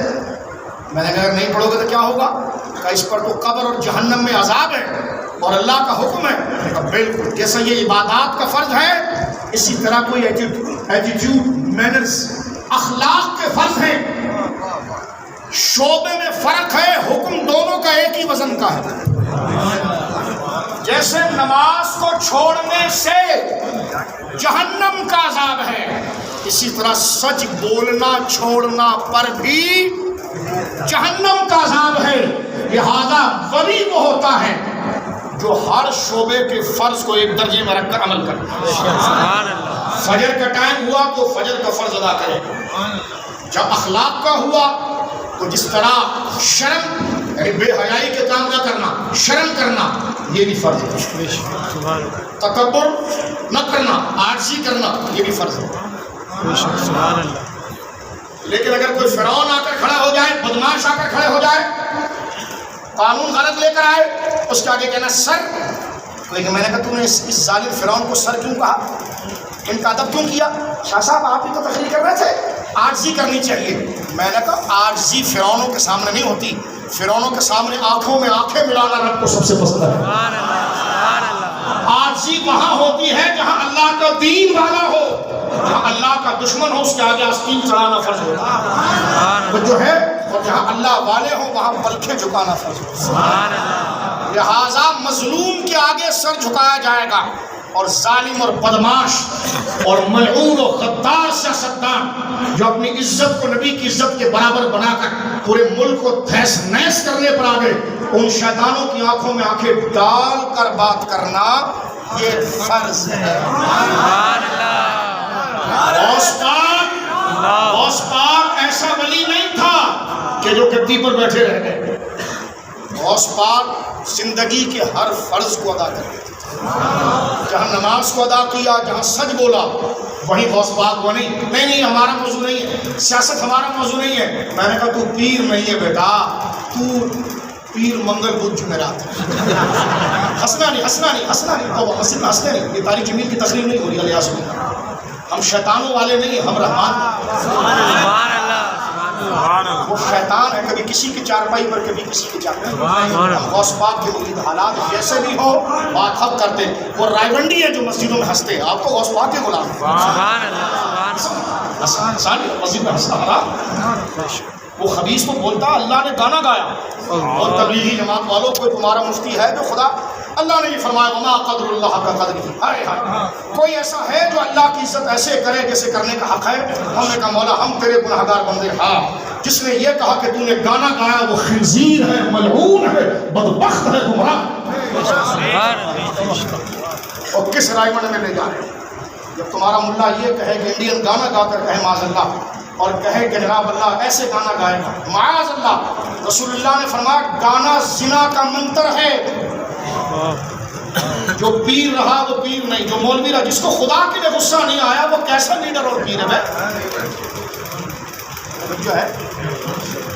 میں نے کہا اگر نہیں پڑھو گے تو کیا ہوگا؟ کہ اس پر تو قبر اور جہنم میں عذاب ہے اور اللہ کا حکم ہے۔ میں نے کہا بالکل، جیسا یہ عبادات کا فرض ہے اسی طرح کوئی ایٹیٹیوڈ، مینرز، اخلاق کے فرض ہیں۔ شعبے میں فرق ہے، حکم دونوں کا ایک ہی وزن کا ہے۔ جیسے نماز کو چھوڑنے سے جہنم کا عذاب ہے، اسی طرح سچ بولنا چھوڑنا پر بھی جہنم کا عذاب ہے۔ لہذا ولی وہ ہوتا ہے جو ہر شعبے کے فرض کو ایک درجے میں رکھ کر عمل کرے۔ فجر کا ٹائم ہوا تو فجر کا فرض ادا کرے، جب اخلاق کا ہوا تو جس طرح شرم، یعنی بے حیائی کے کام نہ کرنا، شرم کرنا، یہ بھی فرض ہے۔ تکبر نہ کرنا، عاجزی کرنا، یہ بھی فرض ہے۔ لیکن اگر کوئی فرعون آ کر کھڑا ہو جائے، بدماش آ کر کھڑے ہو جائے، قانون غلط لے کر آئے، اس کے آگے کہنا سر، لیکن میں نے کہا تم نے اس ظالم فرعون کو سر کیوں کہا، ان کا ادب کیوں کیا؟ شاہ صاحب آپ ہی تو تقریر کر رہے تھے، عاجزی کرنی چاہیے۔ میں نے کہا عاجزی فرعونوں کے سامنے نہیں ہوتی، فرعونوں کے سامنے آنکھوں میں آنکھیں ملانا رب کو سب سے پسند ہے۔ عاجزی وہاں ہوتی ہے جہاں اللہ کا دین والا ہو، جہاں اللہ کا دشمن ہو اس کے آگے آستین چڑھانا فرض ہوتا ہے، وہ جو ہے، اور جہاں اللہ والے ہوں وہاں پلکیں جھکانا فرض ہوتا ہے۔ لہٰذا مظلوم کے آگے سر جھکایا جائے گا، اور ظالم اور بدماش اور ملعون و غدار سیاستدان جو اپنی عزت کو نبی کی عزت کے برابر بنا کر پورے ملک کو تہس نہس کرنے پر آ گئے، ان شیطانوں کی آنکھوں میں آنکھیں ڈال کر بات کرنا یہ فرض ہے۔ غوث پاک ایسا ولی نہیں تھا کہ جو گدی پر بیٹھے رہ گئے، غوث پاک زندگی کے ہر فرض کو ادا کرتے تھے۔ جہاں نماز کو ادا کیا، جہاں سچ بولا، وہی غوث پاک وہ نہیں ہمارا موضوع نہیں ہے، سیاست ہمارا موضوع نہیں ہے۔ میں نے کہا تو پیر نہیں ہے بیٹا، تو پیر منگل بدھ جمعرات ہے۔ ہنسنا نہیں، تو مسجد میں ہنستے نہیں، یہ طارق جمیل کی تقریر نہیں ہو رہی، الیاس اللہ، ہم شیطانوں والے نہیں ہیں، ہم رحمان۔ وہ شیطان ہے، کبھی کسی کی چارپائی پر، کبھی کسی کی چارپائی پر۔ ہم غوث پاک کے مرید، حالات جیسے بھی ہو بات حق کرتے۔ وہ رائے ہے جو مسجدوں میں ہنستے ہیں، آپ تو غوث پاک کے غلام ہیں۔ مسجد میں ہنسنا حرام۔ وہ خبیث کو بولتا اللہ نے گانا گایا، اور تبلیغی جماعت والوں کو تمہارا مفتی ہے جو خدا، اللہ نے یہ فرمایا وما قدر اللہ کا قدر، ہائے ہائے، کوئی ایسا ہے جو اللہ کی عزت ایسے کرے جیسے کرنے کا حق ہے؟ ہم نے کہا مولا ہم تیرے گناہگار بندے، ہاں جس نے یہ کہا کہ تو نے گانا گایا وہ خنزیر ہے، ملعون ہے، بدبخت ہے، گمراہ۔ اور کس رائے منڈ میں لے جا رہے ہیں؟ جب تمہارا ملا یہ کہے کہ انڈین گانا گا کر کہے معاذ اللہ، اور کہے کہ جناب اللہ ایسے گانا گائے گا معاذ اللہ، رسول اللہ نے فرمایا گانا زنا کا منتر ہے، جو پیر رہا وہ پیر نہیں، جو مولوی رہا، جس کو خدا کے لیے غصہ نہیں آیا وہ کیسا لیڈر اور پیر ہے؟ جو ہے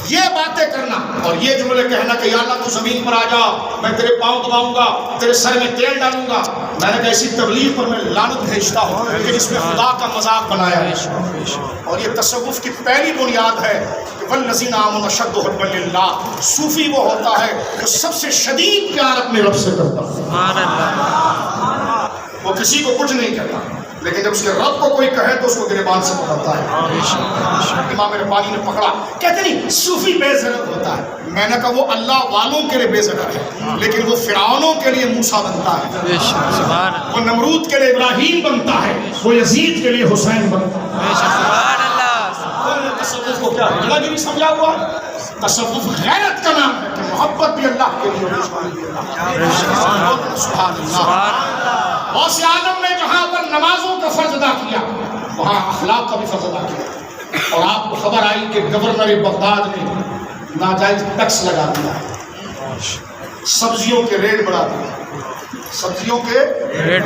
یہ باتیں کرنا اور یہ جملے کہنا کہ یا اللہ تو زمین پر آ جا، میں تیرے پاؤں دباؤں گا، تیرے سر میں تیل ڈالوں گا، میں نے ایسی تبلیغ پر میں لعنت بھیجتا ہوں کہ جس میں خدا کا مذاق بنایا ہے۔ اور یہ تصوف کی پہلی بنیاد ہے کہ والذین آمنوا اشد حبا للہ، صوفی وہ ہوتا ہے جو سب سے شدید پیار اپنے رب سے کرتا ہے، وہ کسی کو کچھ نہیں کہتا، لیکن جب اس کے رب کو کوئی کہے تو اس کو گریبان سے پکڑتا ہے۔ امام ربانی نے پکڑا، کہتے نہیں صوفی بے ضرر ہوتا ہے، میں نے کہا وہ اللہ والوں کے لیے بے ضرر ہے، لیکن وہ فرعونوں کے لیے موسیٰ بنتا ہے، وہ نمرود کے لیے ابراہیم بنتا ہے، وہ یزید کے لیے حسین بنتا ہے۔ تصوف کو کیا ہے نہیں سمجھا ہوا؟ تصوف غیرت کا نام ہے کہ محبت بھی اللہ کے لیے، سبحان اللہ۔ غوث اعظم نے جہاں پر نمازوں کا فرض ادا کیا وہاں اخلاق کا بھی فرض ادا کیا، اور آپ کو خبر آئی کہ گورنر بغداد نے ناجائز ٹیکس لگا دیا، سبزیوں کے ریٹ بڑھا دیے، سبزیوں کے ریٹ۔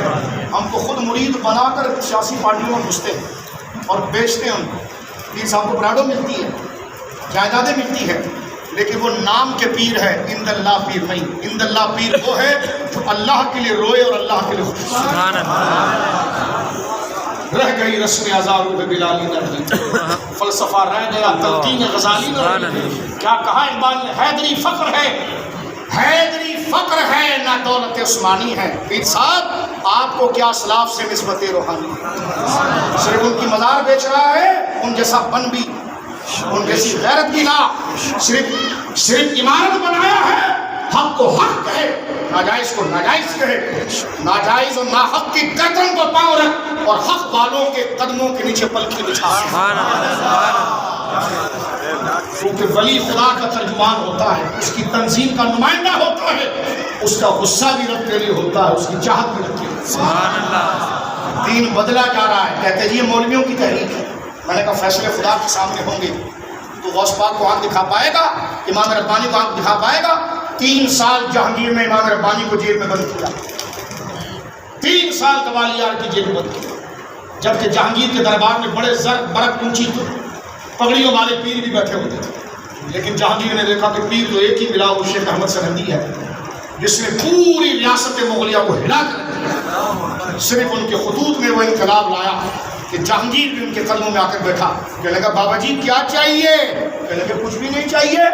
ہم کو خود مرید بنا کر سیاسی پارٹیوں میں گھستے ہیں اور بیچتے ہیں ان کو، پیر صاحب کو براڈو ملتی ہے، جائیدادیں ملتی ہے، لیکن وہ نام کے پیر ہے، اند اللہ پیر نہیں۔ اند اللہ پیر وہ ہے جو اللہ کے لیے روئے اور اللہ کے لیے خوش۔ سبحان اللہ۔ رہ گئی رسم ازارو بے بلالی نہ رہی، فلسفہ رہ گیا تلقین غزالی نہ رہی۔ کیا کہا اقبال نے؟ حیدری فقر ہے، حیدری فقر ہے نہ دولت عثمانی ہے۔ پیر صاحب آپ کو کیا اسلاف سے نسبت روحانی، صرف ان کی مزار بیچ رہا ہے، ان جیسا بن بھی، ان جیسی غیرت بھی نہ، صرف عمارت بنایا ہے، حق کو حق کہے، ناجائز کو ناجائز کہے، ناجائز اور ناحق کی گردن کو پاؤں رکھ اور حق والوں کے قدموں کے نیچے پلکی بچھا۔ کیونکہ ولی خدا کا ترجمان ہوتا ہے، اس کی تنظیم کا نمائندہ ہوتا ہے، اس کا غصہ بھی رب کے لیے ہوتا ہے، اس کی چاہت بھی رب کے لیے۔ سبحان اللہ۔ دین بدلا جا رہا ہے، کہتے ہیں یہ مولویوں کی تحریک ہے۔ میں نے کہا فیصلے خدا کے سامنے ہوں گے تو غوث پاک کو آنکھ دکھا پائے گا، امام ربانی کو آنکھ دکھا پائے گا؟ 3 سال جہانگیر نے امام ربانی کو جیل میں بند کیا، 3 سال قوالیار کی جیل میں بند کیا، جبکہ جہانگیر کے دربار میں بڑے برق اونچی پگڑیوں والے پیر بھی بیٹھے ہوتے تھے، لیکن جہانگیر نے دیکھا کہ پیر تو ایک ہی ملا وہ شیخ احمد سرہندی ہے، جس نے پوری ریاست مغلیہ کو ہلا کر دیا۔ صرف ان کے خطوط میں وہ انقلاب لایا کہ جہانگیر بھی ان کے قدموں میں آ کر بیٹھا، کہنے لگا بابا جی کیا چاہیے؟ کہنے لگا کچھ بھی نہیں چاہیے۔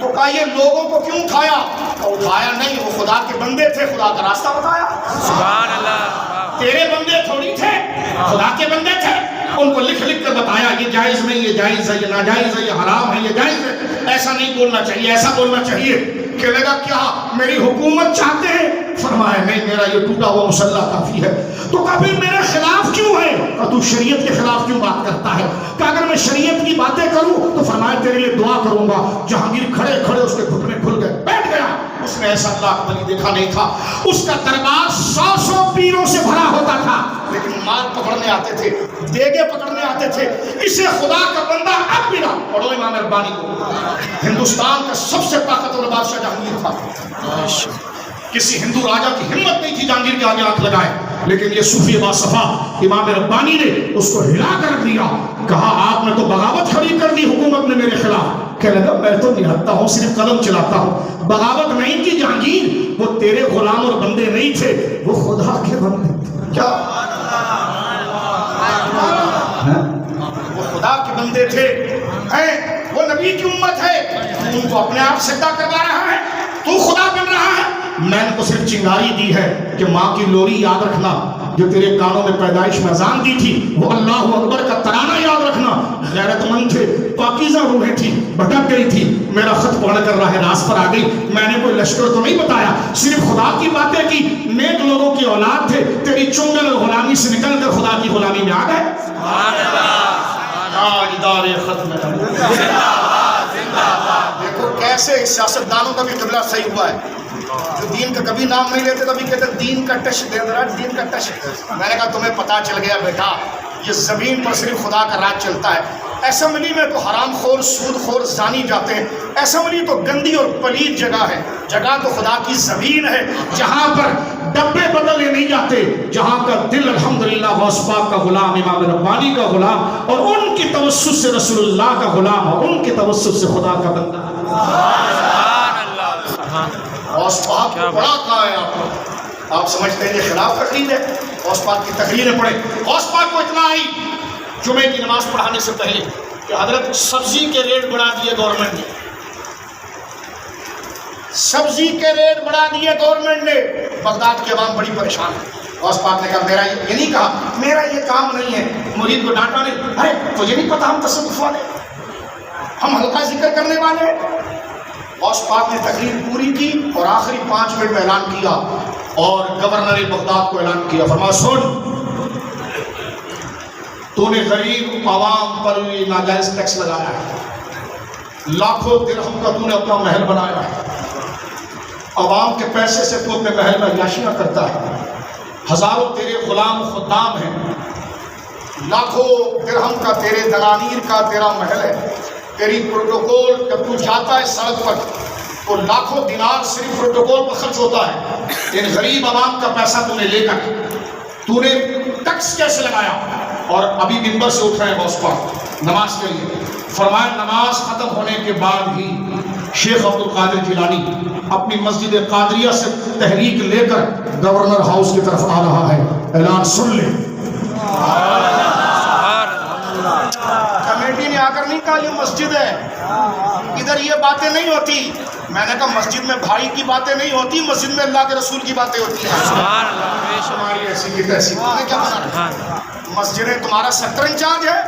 تو کہا یہ لوگوں کو کیوں اٹھایا؟ اٹھایا نہیں، وہ خدا کے بندے تھے، خدا کا راستہ بتایا۔ سبحان اللہ۔ تیرے بندے تھوڑی تھے، خدا کے بندے تھے، ان کو لکھ لکھ کر بتایا یہ جائز نہیں، یہ جائز ہے، یہ ناجائز ہے، یہ حرام ہے، یہ جائز ہے، ایسا نہیں بولنا چاہیے، ایسا بولنا چاہیے۔ کہنے لگا کیا میری حکومت چاہتے ہیں؟ فرمایا نہیں، میرا یہ ٹوٹا ہوا مسلح کافی ہے۔ تو کہا پھر میرے خلاف کیوں ہے؟ کہا تو شریعت کے خلاف کیوں بات کرتا ہے؟ کہ اگر میں شریعت کی باتیں کروں تو فرمایا تیرے لیے دعا کروں گا۔ جہانگیر کھڑے کھڑے اس کے گھٹنے کھل گئے، بیٹھ گیا۔ اس نے ایسا اللہ ولی دیکھا نہیں تھا، اس کا دربار 100 پیروں سے بھرا ہوتا تھا، لیکن مال پکڑنے آتے تھے، دیگے پکڑنے آتے تھے۔ اسے خدا کا بندہ اب ملا، پڑھو امام ربانی کو۔ ہندوستان کا سب سے طاقتور بادشاہ جہانگیر تھا، کسی ہندو راجا کی ہمت نہیں تھی جہانگیر کے آگے آنکھ لگائے، لیکن یہ صوفی باصفا امام ربانی نے اس کو ہلا کر رکھ دیا۔ کہا آپ نے تو بغاوت کھڑی کر دی حکومت نے میرے خلاف۔ کہنے لگا میں تو نہتا ہوں، صرف قلم چلاتا ہوں، بغاوت نہیں کی جہانگیر، وہ تیرے غلام اور بندے نہیں تھے، وہ خدا کے بندے تھے۔ کیا وہ خدا کے بندے تھے، وہ نبی کی امت ہے، ان کو اپنے آپ سجدہ کروا رہا ہے، تو خدا بن رہا ہے۔ میں نے تو صرف چنگاری دی ہے کہ ماں کی لوری یاد رکھنا، جو تیرے کانوں میں پیدائش میں اذان دی تھی، وہ اللہ اکبر کا ترانہ یاد رکھنا۔ غیرت مند تھے، پاکیزہ روحیں تھی، بھٹک گئی تھی، میرا خط پڑھ کر راہ راست پر آ گئی۔ میں نے کوئی لشکر تو نہیں بتایا، صرف خدا کی باتیں کی۔ نیک لوگوں کی اولاد تھے، تیری چنگل غلامی سے نکل کر خدا کی غلامی میں آ گئے۔ سبحان اللہ۔ آج دار ختم دیکھو کیسے سیاستدانوں کا بھی قبلہ صحیح ہوا ہے، جو دین کا کبھی نام نہیں لیتے کبھی کہتے دین کا ٹش دے دے رہا، دین کا ٹش۔ میں نے کہا تمہیں پتا چل گیا بیٹا، یہ زمین پر صرف خدا کا راج چلتا ہے، اسمبلی میں تو حرام خور سود خور زانی جاتے ہیں، اسمبلی تو گندی اور پلید جگہ ہے، جگہ تو خدا کی زمین ہے جہاں پر ڈبے بدلے نہیں جاتے، جہاں کا دل الحمدللہ غوث پاک کا غلام، امام ربانی کا غلام، اور ان کی توسط سے رسول اللہ کا غلام، اور ان کی توسط سے خدا کا بندہ۔ غوث پاک کو بڑا کہا ہے آپ کو، آپ سمجھتے ہیں یہ خلاف تقریر ہے؟ غوث پاک کی تقریریں پڑھیں۔ غوث پاک کو اتنا آئی جمعے کی نماز پڑھانے سے پہلے کہ حضرت سبزی کے ریٹ بڑھا دیے گورنمنٹ نے، سبزی کے ریٹ بڑھا دیے گورنمنٹ نے، بغداد کے عوام بڑی پریشان ہے۔ غوث پاک نے کہا میرا یہ نہیں کہا، میرا یہ کام نہیں ہے، مرید کو ڈانٹا نہیں، ارے تجھے نہیں پتا ہم تصوف والے، ہم ہلکا ذکر کرنے والے۔ غوث پاک نے تقریر پوری کی اور آخری 5 منٹ میں اعلان کیا، اور گورنر بغداد کو اعلان کیا، فرمایا سن، تو نے غریب عوام پر ناجائز ٹیکس لگایا ہے، لاکھوں درہم کا تو نے اپنا محل بنایا ہے، عوام کے پیسے سے تو اپنے محل میں عیاشیاں کرتا ہے، ہزاروں تیرے غلام خدام ہیں، لاکھوں درہم کا تیرے دنانیر کا تیرا محل ہے، تیری پروٹوکول جب تو جاتا ہے سڑک پر تو لاکھوں دینار صرف پروٹوکول پر خرچ ہوتا ہے، ان غریب عوام کا پیسہ تو نے لے کر تو نے ٹیکس کیسے لگایا؟ اور ابھی منبر سے اٹھ رہے ہیں غوث پاک نماز کے لیے، فرمایا نماز ختم ہونے کے بعد ہی شیخ عبد القادر جیلانی اپنی مسجد قادریہ سے تحریک لے کر گورنر ہاؤس کی طرف آ رہا ہے، اعلان سن لے۔ کمیٹی نے آ کر نہیں کہا یہ مسجد ہے، ادھر یہ باتیں نہیں ہوتی، میں نے کہا مسجد میں بھائی کی باتیں نہیں ہوتی، مسجد میں اللہ کے رسول کی باتیں ہوتی ہیں، ہماری ایسی کی تیسی، کیا بنا؟ مسجدیں تمہارا سیکٹر انچارج ہے،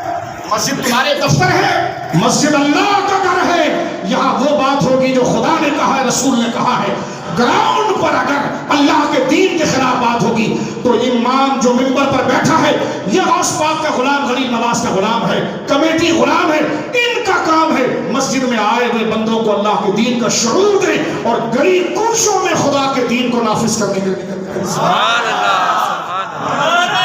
مسجد تمہارے دفتر ہے، مسجد اللہ کا گھر ہے، یہاں وہ بات ہوگی جو خدا نے کہا ہے، رسول نے کہا ہے۔ گراؤنڈ پر اگر اللہ کے دین کے خلاف بات ہوگی تو امام جو منبر پر بیٹھا ہے یہ غوث پاک کا غلام، غریب نواز کا غلام ہے، کمیٹی غلام ہے، ان کا کام ہے مسجد میں آئے ہوئے بندوں کو اللہ کے دین کا شعور دیں اور گلی کوشوں میں خدا کے دین کو نافذ کرنے کے لیے۔ سبحان اللہ، سبحان اللہ۔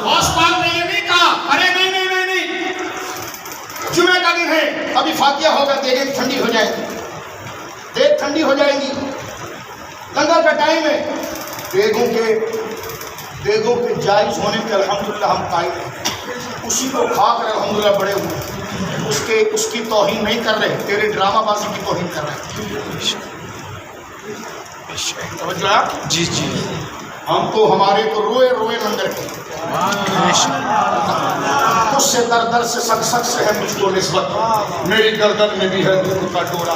غوث پاک نے یہ نہیں کہا ارے نہیں جمعہ کا دن ہے ابھی فاتحہ ہوگا، دیگیں ٹھنڈی ہو جائے گی، دیگ ٹھنڈی ہو جائے گی، لنگر کا ٹائم ہے، دیگوں کے جائز ہونے کے الحمدللہ ہم قائل ہیں، اسی کو کھا کر الحمدللہ بڑے ہوئے، اس کی توہین نہیں کر رہے، تیرے ڈرامہ بازی کی توہین کر رہے ہیں۔ جی جی، ہم تو ہمارے تو روئے روئے لنگر کے، اس سے در سے سک سے ہے مجھ کو نسبت، میری گردن میں بھی ہے دل کا ڈورا،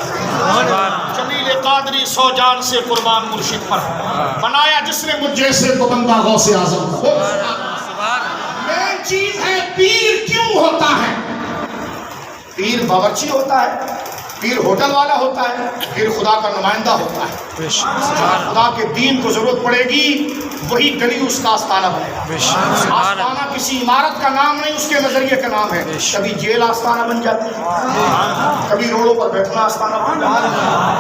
جمیل قادری 100 جان سے قربان مرشد پر، بنایا جس نے مجھ جیسے کو بندہ غوث اعظم۔ مین چیز ہے پیر کیوں ہوتا ہے؟ پیر باورچی ہوتا ہے، پیر ہوٹل والا ہوتا ہے، پیر خدا کا نمائندہ ہوتا ہے، خدا کے دین کو ضرورت پڑے گی وہی گلی اس کا آستانہ بنے گا۔ آستانہ کسی عمارت کا نام نہیں، اس کے نظریے کا نام ہے۔ کبھی جیل آستانہ بن جاتی ہے، کبھی روڑوں پر بیٹھنا آستانہ بن جاتا ہے،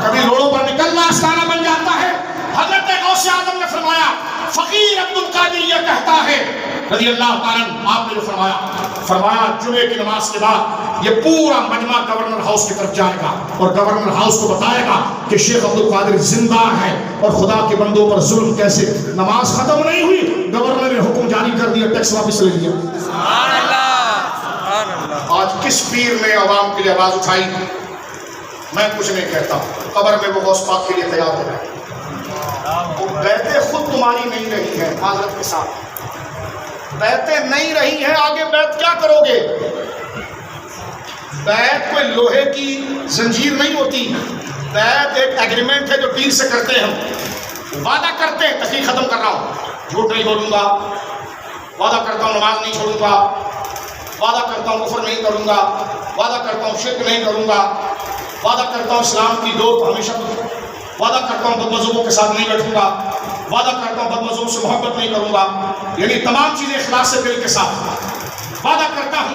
کبھی روڑوں پر نکلنا آستانہ بن جاتا ہے۔ حضرت غوث اعظم نے فرمایا، فقیر عبد القادر یہ کہتا ہے رضی اللہ تعالیٰ، آپ نے جو فرمایا جمعے کی نماز کے بعد یہ پورا مجمع گورنر ہاؤس کی طرف جائے گا اور گورنر ہاؤس کو بتائے گا کہ شیخ عبد القادر زندہ ہے اور خدا کے بندوں پر ظلم کیسے۔ نماز ختم نہیں ہوئی، گورنر نے حکم جاری کر دیا، ٹیکس واپس لے لیا۔ سبحان اللہ، سبحان اللہ۔ آج کس پیر نے عوام کے لیے آواز اٹھائی؟ میں کچھ نہیں کہتا، قبر میں وہ غوث پاک کے لیے تیار ہو گئے۔ وہ بیعتیں خود تمہاری نہیں رہی ہیں، حضرت کے ساتھ بیعتیں نہیں رہی ہیں، آگے بیعت کیا کرو گے؟ بیعت کوئی لوہے کی زنجیر نہیں ہوتی، بیعت ایک ایگریمنٹ ہے جو پیر سے کرتے ہیں، ہم وعدہ کرتے ہیں، تقریر ختم کر رہا ہوں، جھوٹ نہیں بولوں گا، وعدہ کرتا ہوں نماز نہیں چھوڑوں گا، وعدہ کرتا ہوں کفر نہیں کروں گا، وعدہ کرتا ہوں شرک نہیں کروں گا، وعدہ کرتا ہوں اسلام کی دوست ہمیشہ، وعدہ کرتا ہوں بدمذہبوں کے ساتھ نہیں بیٹھوں گا، وعدہ کرتا ہوں بدمذہبوں سے محبت نہیں کروں گا، یعنی تمام چیزیں اخلاص سے دل کے ساتھ۔ وعدہ کرتا ہوں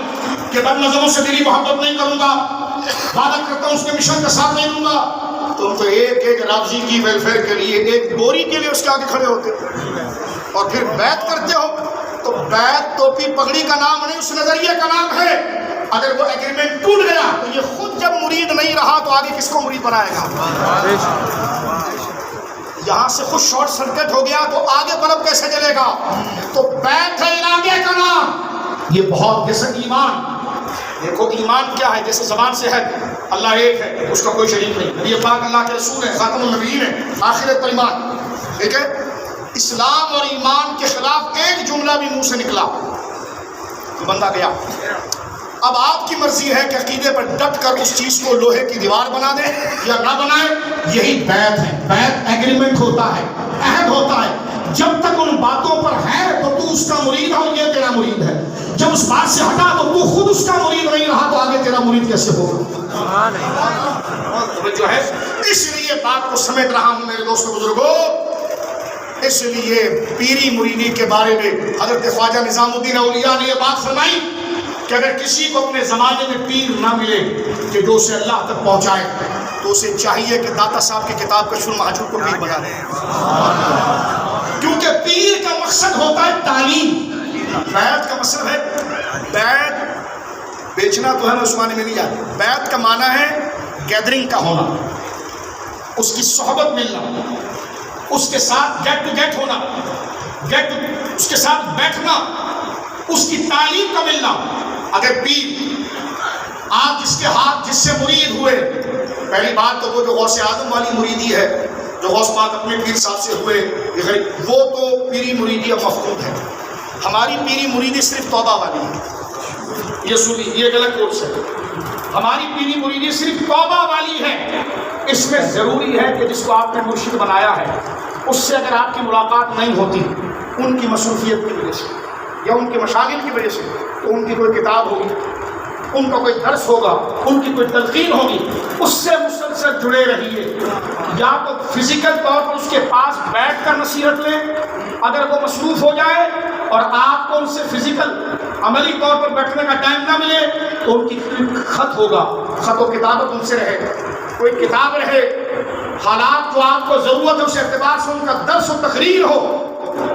کہ بدمذہبوں سے دلی محبت نہیں کروں گا، وعدہ کرتا ہوں اس کے مشن کا ساتھ نہیں دوں گا، تم تو ایک ایک رافضی کی ویلفیئر کے لیے ایک بوری کے لیے اس کے آگے کھڑے ہوتے اور پھر بیعت کرتے ہو. تو بیعت ٹوپی پگڑی کا نام نہیں، اس نظریے کا نام ہے. اگر وہ ایگریمنٹ ٹوٹ گیا تو یہ خود جب مرید نہیں رہا تو آگے کس کو مرید بنائے گا؟ یہاں سے خود شارٹ سرکٹ ہو گیا تو آگے بلب کیسے چلے گا؟ تو بیعت ہے ارادے کا نام. یہ بہت جیسے ایمان، دیکھو ایمان کیا ہے؟ جیسے زبان سے ہے اللہ ایک ہے، اس کا کوئی شریک نہیں، یہ پاک اللہ کے رسول ہے، خاتم النبیین ہے، آخرت پر ایمان. ٹھیک ہے، اسلام اور ایمان کے خلاف ایک جملہ بھی منہ سے نکلا تو بندہ گیا. اب آپ کی مرضی ہے کہ عقیدے پر ڈٹ کر اس چیز کو لوہے کی دیوار بنا دیں یا نہ بنائے. یہی بیعت ہے. بیعت ایگریمنٹ ہوتا ہے، عہد ہوتا ہے. جب تک ان باتوں پر ہے تو تو اس کا مرید ہے اور یہ تیرا مرید ہے. جب اس بات سے ہٹا تو تو خود اس کا مرید نہیں رہا تو آگے تیرا مرید کیسے ہوگا؟ جو ہے اس لیے بات کو سمیٹ رہا ہوں میرے دوستوں بزرگوں. اس لیے پیری مریدی کے بارے میں حضرت خواجہ نظام الدین اولیاء نے یہ بات فرمائی کہ اگر کسی کو اپنے زمانے میں پیر نہ ملے کہ جو اسے اللہ تک پہنچائے تو اسے چاہیے کہ داتا صاحب کی کتاب کشف المحجوب کو پیر بنا دے. کیونکہ پیر کا مقصد ہوتا ہے تعلیم. بیعت کا مطلب ہے، بیعت بیچنا تو ہے نا عثمانی میں نہیں جاتے. بیعت کا معنی ہے گیدرنگ کا ہونا، اس کی صحبت ملنا، اس کے ساتھ گیٹ ٹو گیٹ ہونا، اس کے ساتھ بیٹھنا، اس کی تعلیم کا ملنا. اگر پیر آپ جس کے ہاتھ جس سے مرید ہوئے، پہلی بات تو وہ جو غوث اعظم والی مریدی ہے جو غوث پاک اپنے پیر صاحب سے ہوئے، وہ تو پیری مریدی اب مفقود ہے. ہماری پیری مریدی صرف توبہ والی ہے. یہ سنی، یہ غلط کورس ہے. ہماری پیری مریدی صرف توبہ والی ہے. اس میں ضروری ہے کہ جس کو آپ نے مرشد بنایا ہے اس سے اگر آپ کی ملاقات نہیں ہوتی ان کی مصروفیت کی وجہ سے یا ان کے مشاغل کی وجہ سے، تو ان کی کوئی کتاب ہوگی، ان کا کوئی درس ہوگا، ان کی کوئی تلقین ہوگی، اس سے مسلسل جڑے رہیے. یا تو فزیکل طور پر اس کے پاس بیٹھ کر نصیحت لیں اگر وہ مصروف ہو جائے اور آپ کو ان سے فزیکل عملی طور پر بیٹھنے کا ٹائم نہ ملے تو ان کی خط ہوگا، خط و کتابت ان سے رہے، کوئی کتاب رہے، حالات جو آپ کو ضرورت ہے اس اعتبار سے ان کا درس و تقریر ہو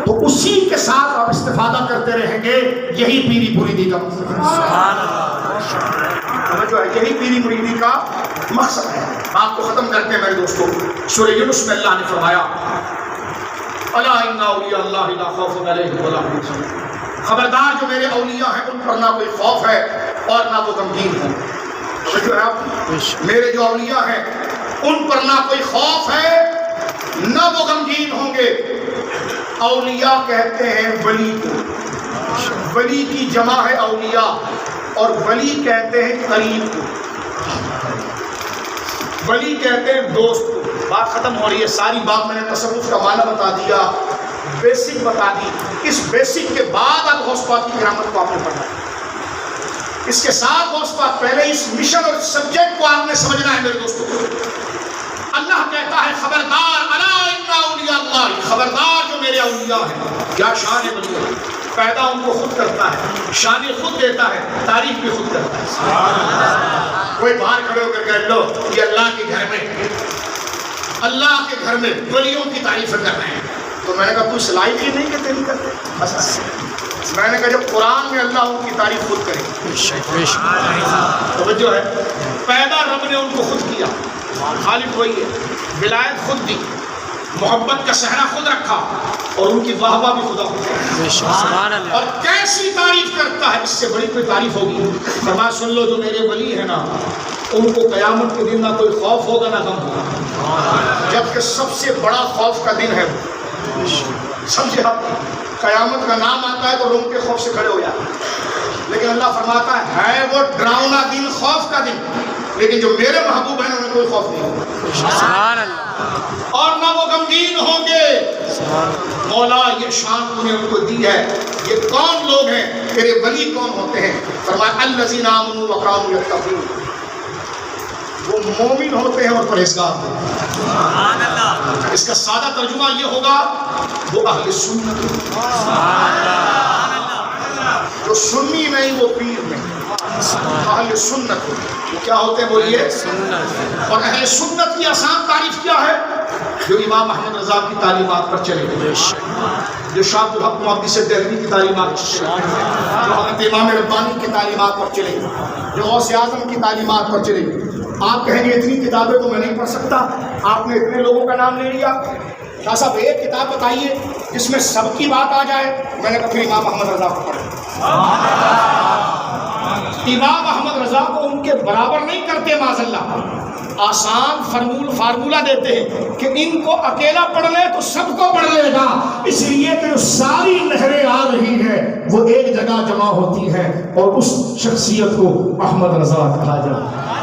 تو اسی کے ساتھ آپ استفادہ کرتے رہیں گے. یہی پیری مریدی کا مقصد ہے. جو ہے یہی پیری مریدی کا مقصد ہے. بات کو ختم کرتے ہیں میرے دوستوں. سورہ یونس میں اللہ نے فرمایا الا ان اولیاء اللہ لا خوف علیہم ولا هم يحزنون. خبردار جو میرے اولیاء ہیں ان پر نہ کوئی خوف ہے اور نہ وہ غمگین ہیں. جو ہے میرے جو اولیاء ہیں ان پر نہ کوئی خوف ہے نہ وہ غمگین ہوں گے. اولیاء کہتے ہیں ولی کو، ولی کی جمع ہے اولیاء، اور ولی کہتے ہیں قریب کو، ولی کہتے ہیں دوست کو. بات ختم ہو رہی ہے. ساری بات میں نے تصوف کا معنی بتا دیا، بیسک بتا دی. اس بیسک کے بعد اب غوث پاک کی کرامت کو آپ نے پڑھنا ہے. اس کے ساتھ غوث پاک پہلے اس مشن اور سبجیکٹ کو آپ نے سمجھنا ہے میرے دوستوں. اللہ کہتا ہے خبردار الا ان اولیاء اللہ، خبردار جو میرے اولیاء ہیں. کیا شان ہے ولی؟ پیدا ان کو خود کرتا ہے، شان خود دیتا ہے، تعریف بھی خود کرتا ہے. کوئی باہر کھڑے ہو کر کہہ لو یہ اللہ کے گھر میں، اللہ کے گھر میں ولیوں کی تعریف کر رہے ہیں، تو میں نے کہا کوئی صلاحیت ہی نہیں کہ تیری کرتے. میں نے کہا جب قرآن میں اللہ ان کی تعریف خود کرے. توجہ ہے، پیدا رب نے ان کو خود کیا، خالق وہی ہے، ولایت خود دی، محبت کا صحرا خود رکھا اور ان کی واہ واہ بھی خدا. اور کیسی تعریف کرتا ہے، اس سے بڑی کوئی تعریف ہوگی. فرمایا سن لو جو میرے ولی ہیں نا ان کو قیامت کے دن نہ کوئی خوف ہوگا نہ غم ہوگا، جبکہ سب سے بڑا خوف کا دن ہے. سمجھے آپ، قیامت کا نام آتا ہے تو روم کے خوف سے کھڑے ہو جاتے ہیں، لیکن اللہ فرماتا ہے وہ ڈراؤنا دن، خوف کا دن، لیکن جو میرے محبوب ہیں انہیں کوئی خوف نہیں ہوگا اور نہ وہ غمگین ہوں گے. مولا یہ شان تو نے ان کو دی ہے. یہ کون لوگ ہیں؟ تیرے ولی کون ہوتے ہیں؟ فرمایا الذین آمنوا وکانوا یتقون. وہ مومن ہوتے ہیں اور پرہیزگار ہوتے ہیں. سبحان اللہ. اس کا سادہ ترجمہ یہ ہوگا وہ اہل سنت. سبحان اللہ. جو سنی نہیں وہ پیر نہیں. اہل سنت وہ کیا ہوتے ہیں؟ بولیے. اور اہل سنت کی آسان تعریف کیا ہے؟ جو امام احمد رضا کی تعلیمات پر چلے، جو شاہ عبدالحق محدث دہلوی کی تعلیمات پر چلے، جو حضرت امام ربانی کی تعلیمات پر چلے، جو غوث اعظم کی تعلیمات پر چلے۔ آپ کہیں گے اتنی کتابیں تو میں نہیں پڑھ سکتا، آپ نے اتنے لوگوں کا نام لے لیا، شاہ صاحب ایک کتاب بتائیے جس میں سب کی بات آ جائے۔ میں نے کہا پھر امام احمد رضا کو پڑھیں۔ امام احمد رضا کو ان کے برابر نہیں کرتے معاذ اللہ، آسان فارمولہ دیتے ہیں کہ ان کو اکیلا پڑھ لے تو سب کو پڑھ لے گا، اس لیے کہ جو ساری لہریں آ رہی ہیں وہ ایک جگہ جمع ہوتی ہیں اور اس شخصیت کو احمد رضا کہا جاتا ہے۔